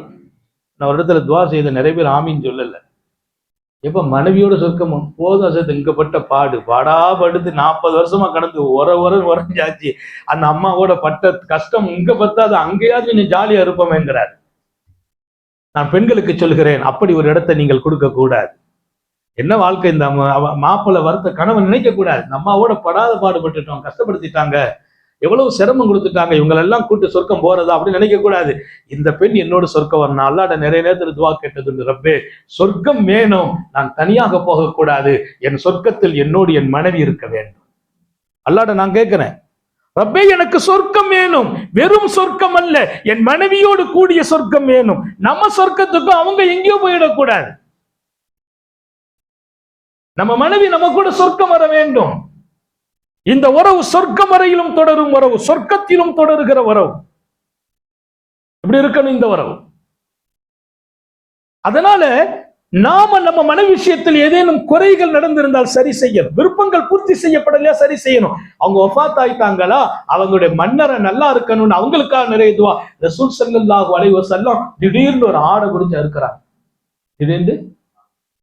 நான் ஒரு இடத்துல துவா செய்த நிறைய பேர் ஆமீன் சொல்லல. எப்ப மனைவியோட சொர்க்கம் போதும் அசத்து, இங்கப்பட்ட பாடாபடுத்து 40 வருஷமா கடந்து உரைஞ்சாச்சு. அந்த அம்மாவோட பட்ட கஷ்டம் இங்க பத்தாது, அங்கேயாவது கொஞ்சம் ஜாலியா இருப்போமேங்கிறார். நான் பெண்களுக்கு சொல்கிறேன், அப்படி ஒரு இடத்தை நீங்கள் கொடுக்க கூடாது. என்ன வாழ்க்கை? இந்த மாப்பிள்ளை வருத்த கனவை நினைக்க கூடாது. அம்மாவோட படாத பாடுபட்டுட்டோம், கஷ்டப்படுத்திட்டாங்க, எவ்வளவு சிரமம் கொடுத்துட்டாங்க, இவங்களெல்லாம் கூட்டு சொர்க்கம் போறதா அப்படின்னு நினைக்க கூடாது. இந்த பெண் என்னோட சொர்க்கம் வரணும். அல்லாஹ்ட்ட நிறைய நேரத்தில் துவா கேட்டது, ரப்பே சொர்க்கம் வேணும், நான் தனியாக போகக்கூடாது, என் சொர்க்கத்தில் என்னோடு என் மனைவி இருக்க வேண்டும். அல்லாஹ்ட்ட நான் கேட்கிறேன், ரப்பே எனக்கு சொர்க்கம் வேணும், வெறும் சொர்க்கம் அல்ல, என் மனைவியோடு கூடிய சொர்க்கம் வேணும். நம்ம சொர்க்கத்துக்கும் அவங்க எங்கேயோ போயிடக்கூடாது. நம்ம மனைவி நம்ம கூட சொர்க்கம் வர வேண்டும். இந்த உறவு சொர்க்கம் வரையிலும் தொடரும் உறவு, சொர்க்கத்திலும் தொடருகிற உறவு. இப்படி இருக்கணும் இந்த உறவு. அதனால நாம நம்ம மனைவி விஷயத்தில் ஏதேனும் குறைகள் நடந்திருந்தால் சரி செய்யணும். விருப்பங்கள் பூர்த்தி செய்யப்படலையா சரி செய்யணும். அவங்க வஃபாத் ஆயிட்டாங்களா, அவங்களுடைய மன்னரை நல்லா இருக்கணும்னு அவங்களுக்காக நிறைய துவா. ரசூல் ஸல்லல்லாஹு அலைஹி வஸல்லம் திடீர்னு ஒரு ஆடை குறிச்சு அறுக்கிறாங்க. திடீர்னு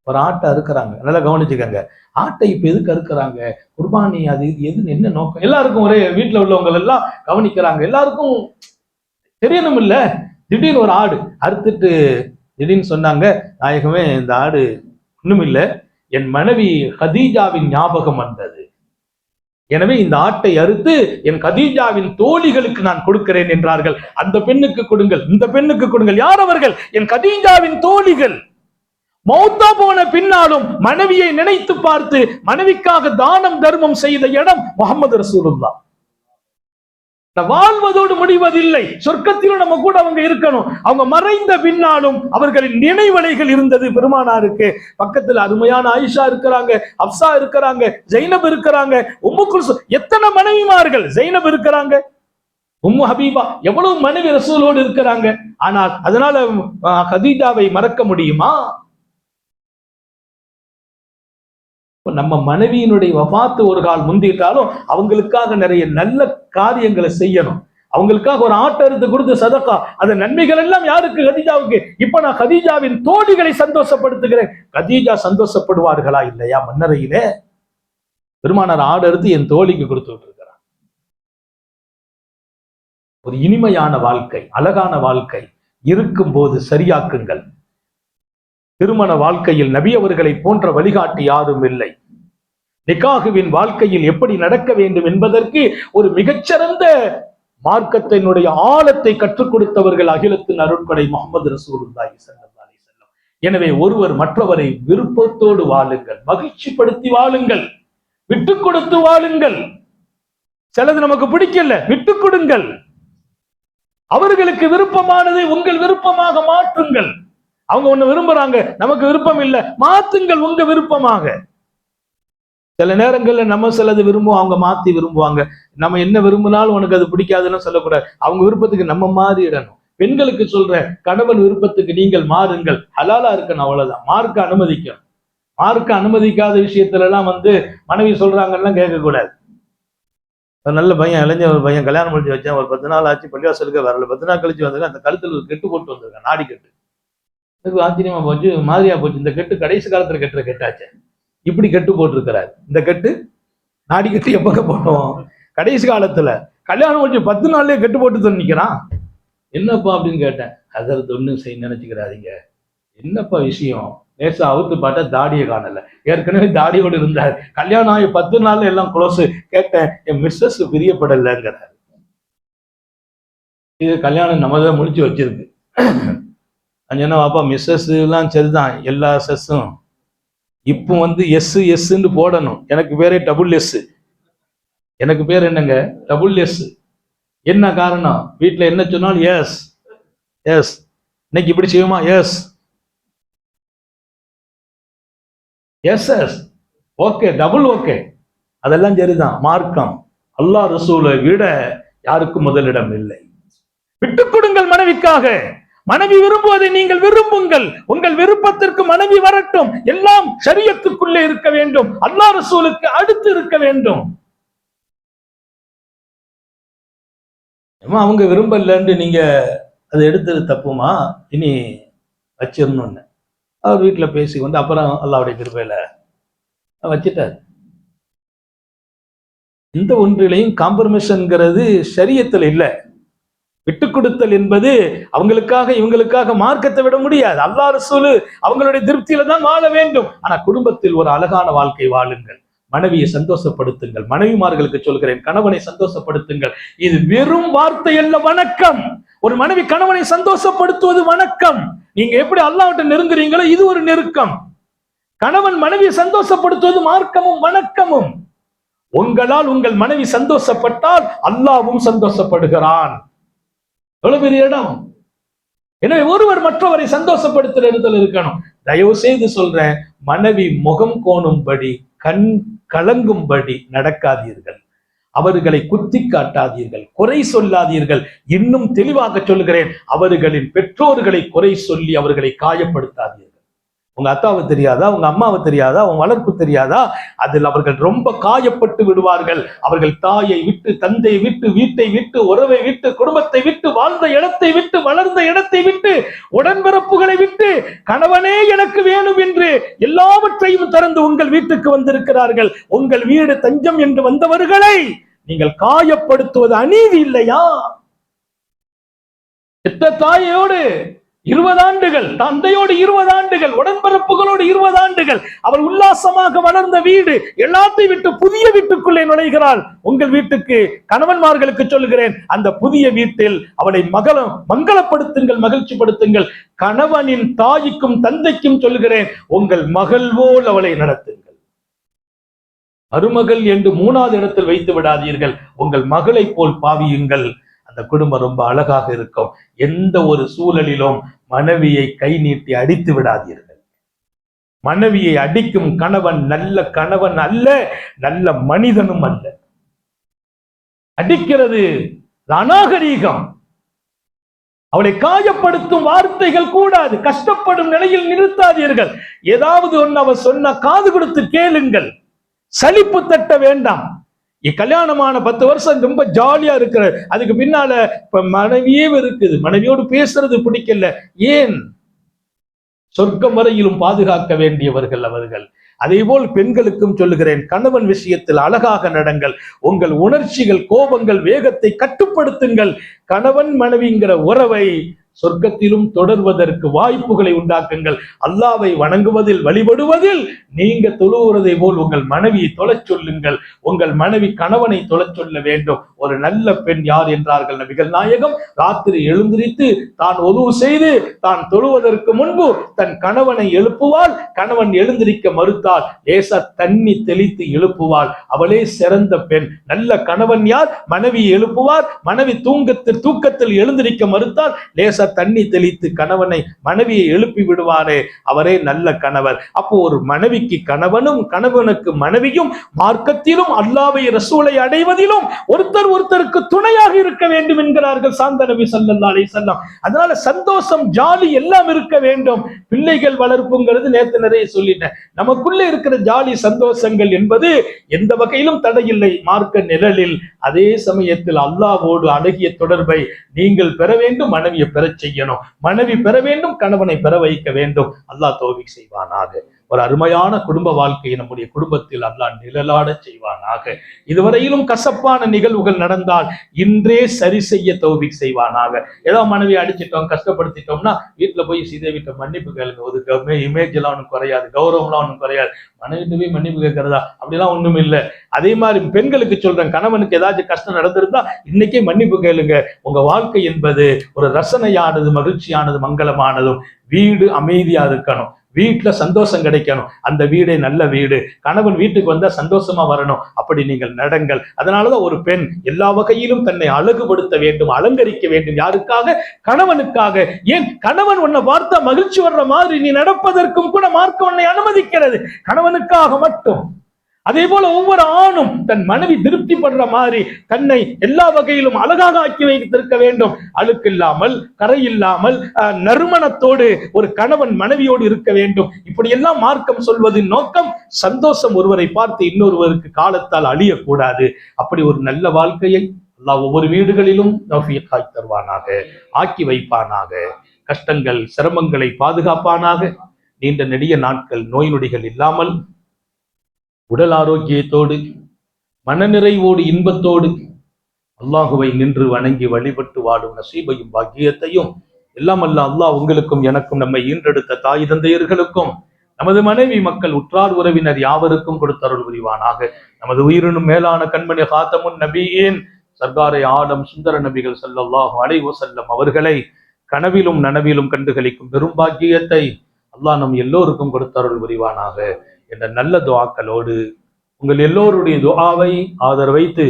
ஒரு ஆட்டை அறுக்கிறாங்க. நல்லா கவனிச்சுக்கங்க. ஆட்டை இப்ப எதுக்கு அறுக்கிறாங்க? குர்பானி அது எதுன்னு என்ன நோக்கம்? எல்லாருக்கும் ஒரே வீட்டுல உள்ளவங்க எல்லாம் கவனிக்கிறாங்க, எல்லாருக்கும் தெரியணும் இல்ல. திடீர்னு ஒரு ஆடு அறுத்துட்டு திடீர்னு சொன்னாங்க, நாயகமே இந்த ஆடு ஒண்ணும் இல்லை, என் மனைவி கதீஜாவின் ஞாபகம் வந்தது, எனவே இந்த ஆட்டை அறுத்து என் கதீஜாவின் தோழிகளுக்கு நான் கொடுக்கிறேன் என்றார்கள். அந்த பெண்ணுக்கு கொடுங்கள், இந்த பெண்ணுக்கு கொடுங்கள். யார் அவர்கள்? என் கதீஜாவின் தோழிகள். மௌத்தா போன பின்னாலும் மனைவியை நினைத்து பார்த்து மனைவிக்காக தானம் தர்மம் செய்த இடம் முஹம்மது ரசூலுல்லாஹ். வாழ்வதோடு முடிவதில்லை, சொர்க்கத்திலும் நம்ம கூட அவங்க இருக்கணும். அவங்க மறைந்த பின்னாலும் அவர்களின் நினைவலைகள் இருந்தது பெருமானாருக்கு. பக்கத்துல அருமையான ஆயிஷா இருக்கிறாங்க, அப்சா இருக்கிறாங்க, ஜைனப் இருக்கிறாங்க, உம்மு குல்சூம், எத்தனை மனைவிமார்கள். ஜைனப் இருக்கிறாங்க, உம்மு ஹபீபா, எவ்வளவு மனைவி ரசூலோடு இருக்கிறாங்க. ஆனால் அதனால கதீஜாவை மறக்க முடியுமா? நம்ம மனைவியினுடைய வஃபாத்து ஒரு கால் முந்திட்டாலும் அவங்களுக்காக நிறைய நல்ல காரியங்களை செய்யணும். அவங்களுக்காக ஒரு ஆட்டை அறுத்து கொடுத்து சதக்கா, அந்த நன்மைகள் எல்லாம் யாருக்கு? கதீஜாவுக்கு. இப்ப நான் கதீஜாவின் தோழிகளை சந்தோஷப்படுத்துகிறேன். கதீஜா சந்தோஷப்படுவார்களா இல்லையா? மன்னரையிலே பெருமானார் ஆடு அறுத்து என் தோழிக்கு கொடுத்து விட்டுருக்கிறார். ஒரு இனிமையான வாழ்க்கை, அழகான வாழ்க்கை இருக்கும் போது சரியாக்குங்கள். திருமண வாழ்க்கையில் நபி அவர்களை போன்ற வழிகாட்டி யாரும் இல்லை. நிக்காஹுவின் வாழ்க்கையில் எப்படி நடக்க வேண்டும் என்பதற்கு ஒரு மிகச்சிறந்த மார்க்கத்தினுடைய ஆழத்தை கற்றுக் கொடுத்தவர்கள் அகிலத்தின் அருட்கொடை முஹம்மது ரசூலுல்லாஹி ஸல்லல்லாஹு அலைஹி வஸல்லம். எனவே ஒருவர் மற்றவரை விருப்பத்தோடு வாழுங்கள், மகிழ்ச்சிப்படுத்தி வாழுங்கள், விட்டுக் கொடுத்து வாழுங்கள். சிலது நமக்கு பிடிக்கல, விட்டுக் கொடுங்கள். அவர்களுக்கு விருப்பமானதை உங்கள் விருப்பமாக மாற்றுங்கள். அவங்க ஒண்ணு விரும்புறாங்க, நமக்கு விருப்பம் இல்லை, மாத்துங்கள் உங்க விருப்பமாக. சில நேரங்கள்ல நம்ம சிலது விரும்புவோம், அவங்க மாத்தி விரும்புவாங்க. நம்ம என்ன விரும்பினாலும் உனக்கு அது பிடிக்காதுன்னு சொல்லக்கூடாது. அவங்க விருப்பத்துக்கு நம்ம மாறிடணும். பெண்களுக்கு சொல்ற, கணவன் விருப்பத்துக்கு நீங்கள் மாறுங்கள், ஹலாலா இருக்கணும், அவ்வளவுதான். மார்க்க அனுமதிக்கும். மார்க்க அனுமதிக்காத விஷயத்துல எல்லாம் மனைவி சொல்றாங்கலாம் கேட்கக்கூடாது. ஒரு நல்ல பையன், இளைஞர் ஒரு பையன் கல்யாணம் முடிச்சு வச்சேன், ஒரு 10 நாள் ஆச்சு, பள்ளிவாசலுக்கு வரல. 10 நாள் கழிச்சு வந்தாங்க, அந்த கழுத்துல ஒரு கெட்டு போட்டு வந்திருக்கேன், நாடி கெட்டு. எனக்கு ஆச்சரியமா போச்சு, மாதிரியா போச்சு. இந்த கெட்டு கடைசி காலத்துல கெட்டுற கெட்டாச்சு, இப்படி கெட்டு போட்டிருக்கிறாரு. இந்த கெட்டு, நாடி கெட்டு எப்ப போட்டோம்? கடைசி காலத்துல. கல்யாணம் முடிச்சு 10 நாள்லயே கெட்டு போட்டு நிக்கிறான். என்னப்பா அப்படின்னு கேட்டேன். அதற்கு ஒண்ணும் செய்ய நினைச்சுக்கிறாதீங்க, என்னப்பா விஷயம்? நேசா அவுத்து பார்த்தா தாடியை காணல. ஏற்கனவே தாடியோடு இருந்தார். கல்யாணம் ஆகி 10 நாள்ல எல்லாம் குளோஸ். கேட்டேன், என் மிஸ்ஸஸ் பிரியப்படலைங்கிறார். இது கல்யாணம் நம்மதான் முடிச்சு வச்சிருக்கு. என்ன பாப்பா, மிஸ்ஸஸ் எல்லாம் சரிதான், எல்லா செஸ்ஸும் இப்போ எஸ் எஸ்ன்னு போடணும். எனக்கு பேரே டபுள் எஸ். எனக்கு பேர் என்னங்க? Double S. என்ன காரணம்? வீட்டுல என்ன சொன்னாலும் எஸ் எஸ். இன்னைக்கு இப்படி செய்யுமா? S S S. Okay, double okay, அதெல்லாம் சரிதான். மார்க்கம், அல்லாஹ் ரசூலை விட யாருக்கும் முதலிடம் இல்லை. விட்டுக் கொடுங்கள் மனைவிக்காக. மனைவி விரும்புவதை நீங்கள் விரும்புங்கள். உங்கள் விருப்பத்திற்கு மனைவி வரட்டும். எல்லாம் ஷரியத்துக்குள்ளே இருக்க வேண்டும், அல்லாஹ் ரசூலுக்கு அடுத்து இருக்க வேண்டும். அவங்க விரும்பலன்னு நீங்க அதை எடுத்தது தப்புமா? இனி வச்சிடணும்னு அவர் வீட்டுல பேசி அப்புறம் அல்லாஹ்வுடைய கிருபையில வச்சிட்டாரு. இந்த ஒன்றிலையும் காம்ப்ரமைஸ்ங்கிறது ஷரியத்துல இல்லை. விட்டுக் கொடுத்தல் என்பது அவங்களுக்காக இவங்களுக்காக மார்க்கத்தை விட முடியாது. அல்லாஹ் ரசூல் அவங்களுடைய திருப்தியில தான் வாழ வேண்டும். ஆனா குடும்பத்தில் ஒரு அழகான வாழ்க்கை வாழுங்கள். மனைவியை சந்தோஷப்படுத்துங்கள். மனைவிமார்களுக்கு சொல்கிறேன், கணவனை சந்தோஷப்படுத்துங்கள். இது வெறும் வார்த்தை அல்ல, வணக்கம். ஒரு மனைவி கணவனை சந்தோஷப்படுத்துவது வணக்கம். நீங்க எப்படி அல்லாஹ்விட்ட நெருங்குறீங்களோ இது ஒரு நெருக்கம். கணவன் மனைவியை சந்தோஷப்படுத்துவது மார்க்கமும் வணக்கமும். உங்களால் உங்கள் மனைவி சந்தோஷப்பட்டால் அல்லாஹ்வும் சந்தோஷப்படுகிறான். எவ்வளவு பெரிய இடம். எனவே ஒருவர் மற்றவரை சந்தோஷப்படுத்துற இடத்துல இருக்கணும். தயவு செய்து சொல்றேன், மனைவி முகம் கோணும்படி கண் கலங்கும்படி நடக்காதீர்கள். அவர்களை குத்தி காட்டாதீர்கள், குறை சொல்லாதீர்கள். இன்னும் தெளிவாக சொல்லுகிறேன், அவர்களின் பெற்றோர்களை குறை சொல்லி அவர்களை காயப்படுத்தாதீர்கள். உங்க அத்தாவை தெரியாதா, உங்க அம்மாவை தெரியாதா, உங்க வளர்ப்பு தெரியாதா? அதில் அவர்கள் ரொம்ப காயப்பட்டு விடுவார்கள். அவர்கள் தாயை விட்டு, தந்தையை விட்டு, வீட்டை விட்டு, உறவை விட்டு, குடும்பத்தை விட்டு, வாழ்ந்த இடத்தை விட்டு, வளர்ந்த இடத்தை விட்டு, உடன்பிறப்புகளை விட்டு, கணவனே எனக்கு வேணும் என்று எல்லாவற்றையும் திறந்து உங்கள் வீட்டுக்கு வந்திருக்கிறார்கள். உங்கள் வீடு தஞ்சம் என்று வந்தவர்களை நீங்கள் காயப்படுத்துவது அநீதி இல்லையா? எத்த தாயோடு 20 ஆண்டுகள், தந்தையோடு 20 ஆண்டுகள், உடன்பிறப்புகளோடு 20 ஆண்டுகள், அவள் உல்லாசமாக வளர்ந்த வீடு, எல்லாத்தையும் விட்டு புதிய வீட்டுக்குள்ளே நுழைகிறாள். உங்கள் வீட்டுக்கு கணவன்மார்களுக்கு சொல்லுகிறேன், அந்த புதிய வீட்டில் அவளை மங்களப்படுத்துங்கள், மகிழ்ச்சிப்படுத்துங்கள். கணவனின் தாய்க்கும் தந்தைக்கும் சொல்லுகிறேன், உங்கள் மகள் போல் அவளை நடத்துங்கள். மருமகள் என்று 3வது இடத்தில் வைத்து விடாதீர்கள். உங்கள் மகளை போல் பாவியுங்கள். அந்த குடும்பம் ரொம்ப அழகாக இருக்கும். எந்த ஒரு சூழலிலும் மனைவியை கை நீட்டி அடித்து விடாதீர்கள். மனைவியை அடிக்கும் கணவன் நல்ல கணவன் அல்ல, நல்ல மனிதனும் அல்ல. அடிக்கிறது அநாகரீகம். அவளை காயப்படுத்தும் வார்த்தைகள் கூடாது. கஷ்டப்படும் நிலையில் நிறுத்தாதீர்கள். ஏதாவது ஒன்று அவ சொன்ன காது கொடுத்து கேளுங்கள். சலிப்பு தட்ட வேண்டாம். கல்யாணமான 10 வருஷம் ரொம்ப ஜாலியா இருக்கிற, அதுக்கு பின்னால இப்ப மனைவியே இருக்குது, மனைவியோடு பேசுறது பிடிக்கல. ஏன்? சொர்க்கம் வரையிலும் பாதுகாக்க வேண்டியவர்கள் அவர்கள். அதேபோல் பெண்களுக்கும் சொல்லுகிறேன், கணவன் விஷயத்தில் அழகாக நடங்கள். உங்கள் உணர்ச்சிகள், கோபங்கள், வேகத்தை கட்டுப்படுத்துங்கள். கணவன் மனைவிங்கிற உறவை சொர்க்கத்திலும் தொடர்வதற்கு வாய்ப்புகளை உண்டாக்குங்கள். அல்லாவை வணங்குவதில், வழிபடுவதில் நீங்க தொழுகிறதை போல் உங்கள் மனைவியை தொழச் சொல்லுங்கள். உங்கள் மனைவி கணவனை தொழச் சொல்ல வேண்டும். ஒரு நல்ல பெண் யார் என்றார்கள் நபிகள் நாயகம்? ராத்திரி எழுந்திரித்து தான் ஒதுவு செய்து தான் தொழுவதற்கு முன்பு தன் கணவனை எழுப்புவாள். கணவன் எழுந்திருக்க மறுத்தால் லேசா தண்ணி தெளித்து எழுப்புவாள். அவளே சிறந்த பெண். நல்ல கணவன் யார்? மனைவியை எழுப்புவார். மனைவி தூக்கத்தில் எழுந்திருக்க மறுத்தால் லேசா தண்ணி தெளித்து கணவனை, மனைவியை எழுப்பி விடுவாரே, அவரே நல்ல கணவர். அப்போ ஒரு மனைவிக்கு கணவனும், கணவனுக்கு மனைவியும் மார்க்கத்திலும் அல்லாஹ்வை ரசூலை அடைவதிலும் ஒருத்தருக்கு துணையாக இருக்க வேண்டும் என்கிறார்கள் சாந்த நபி ஸல்லல்லாஹு அலைஹி வஸல்லம். அதனால சந்தோஷம், ஜாலி எல்லாம் இருக்க வேண்டும். பிள்ளைகள் வளர்ப்புங்கிறது நேத்து நிறைய சொல்லிட்டேன். நமக்குள்ள இருக்கிற ஜாலி சந்தோஷங்கள் என்பது எந்த வகையிலும் தடையில்லை, மார்க்க நிழலில். அதே சமயத்தில் அல்லாஹ்வோடு அழகிய தொடர்பை நீங்கள் பெற வேண்டும், மனைவியை பெற செய்யணும். மனைவி பெற வேண்டும், கணவனை பெற வைக்க வேண்டும். அல்லாஹ் தௌஃபீக் செய்வானாக. ஒரு அருமையான குடும்ப வாழ்க்கையை நம்முடைய குடும்பத்தில் அல்லாஹ் நிழலாட செய்வானாக. இதுவரையிலும் கசப்பான நிகழ்வுகள் நடந்தால் இன்றே சரி செய்ய தௌஃபீக் செய்வானாக. ஏதோ மனைவி அடிச்சிட்டோம், கஷ்டப்படுத்திட்டோம்னா வீட்டுல போய் சீதேவிட்ட மன்னிப்பு கேளுங்க. ஒரு இமேஜ் எல்லாம் ஒன்றும் குறையாது, கௌரவம்லாம் ஒன்றும் குறையாது. மனைவிட்டு போய் மன்னிப்பு கேட்கறதா? அப்படிலாம் ஒண்ணும் இல்லை. அதே மாதிரி பெண்களுக்கு சொல்றேன், கணவனுக்கு ஏதாச்சும் கஷ்டம் நடந்திருந்தா இன்னைக்கே மன்னிப்பு கேளுங்க. உங்க வாழ்க்கை என்பது ஒரு ரசனையானது, மகிழ்ச்சியானது, மங்களமானதும். வீடு அமைதியா இருக்கணும், வீட்டுல சந்தோஷம் கிடைக்கணும். அந்த வீடே நல்ல வீடு. கணவன் வீட்டுக்கு வந்தா சந்தோஷமா வரணும். அப்படி நீங்கள் நடங்கள். அதனாலதான் ஒரு பெண் எல்லா வகையிலும் தன்னை அழகுபடுத்த வேண்டும், அலங்கரிக்க வேண்டும். யாருக்காக? கணவனுக்காக. ஏன்? கணவன் உன்னை பார்த்தா மகிழ்ச்சி வர்ற மாதிரி நீ நடப்பதற்கும் கூட மார்க்கம் உன்னை அனுமதிக்கிறது, கணவனுக்காக மட்டும். அதே போல ஒவ்வொரு ஆணும் தன் மனைவி திருப்தி படுற மாதிரி தன்னை எல்லா வகையிலும் அழகாக ஆக்கி வைத்திருக்க வேண்டும். அழுக்கு இல்லாமல், கரை இல்லாமல், நறுமணத்தோடு ஒரு கணவன் மனைவியோடு இருக்க வேண்டும். இப்படி எல்லாம் மார்க்கம் சொல்வதின் நோக்கம் சந்தோஷம். ஒருவரை பார்த்து இன்னொருவருக்கு காலத்தால் அழியக்கூடாது. அப்படி ஒரு நல்ல வாழ்க்கையை அல்லாஹ் ஒவ்வொரு வீடுகளிலும் தௌஃபீக் தருவானாக, ஆக்கி வைப்பானாக. கஷ்டங்கள், சிரமங்களை பாதுகாப்பானாக. நீண்ட நெடிய நாட்கள் நோய் நொடிகள் இல்லாமல் உடல் ஆரோக்கியத்தோடு, மனநிறைவோடு, இன்பத்தோடு அல்லாஹுவை நின்று வணங்கி வழிபட்டு வாடும் நசீபையும் பாக்கியத்தையும் எல்லாம் அல்லாஹ் உங்களுக்கும் எனக்கும், நம்மை ஈன்றெடுத்த தாய் தந்தையர்களுக்கும், நமது மனைவி மக்கள், உற்றார் உறவினர் யாவருக்கும் கொடுத்தருள் புரிவானாக. நமது உயிரினும் மேலான கண்மணி காத்தமுன் நபியின் சர்காரை ஆலம் சுந்தர நபிகள் ஸல்லல்லாஹு அலைஹி வஸல்லம் அவர்களை கனவிலும் நனவிலும் கண்டுகளிக்கும் பெரும் பாக்கியத்தை அல்லாஹ் நம் எல்லோருக்கும் கொடுத்தருள் புரிவானாக என்ற நல்ல துஆக்களோடு உங்கள் எல்லோருடைய துஆவை ஆதரவைத்து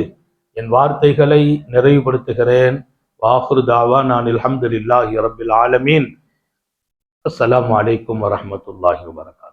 என் வார்த்தைகளை நிறைவுபடுத்துகிறேன். வாஹிரு தாவானா அல்ஹம்துலில்லாஹி ரப்பில் ஆலமீன். அஸ்ஸலாமு அலைக்கும் வரஹ்மத்துல்லாஹி வபரகாத்துஹு.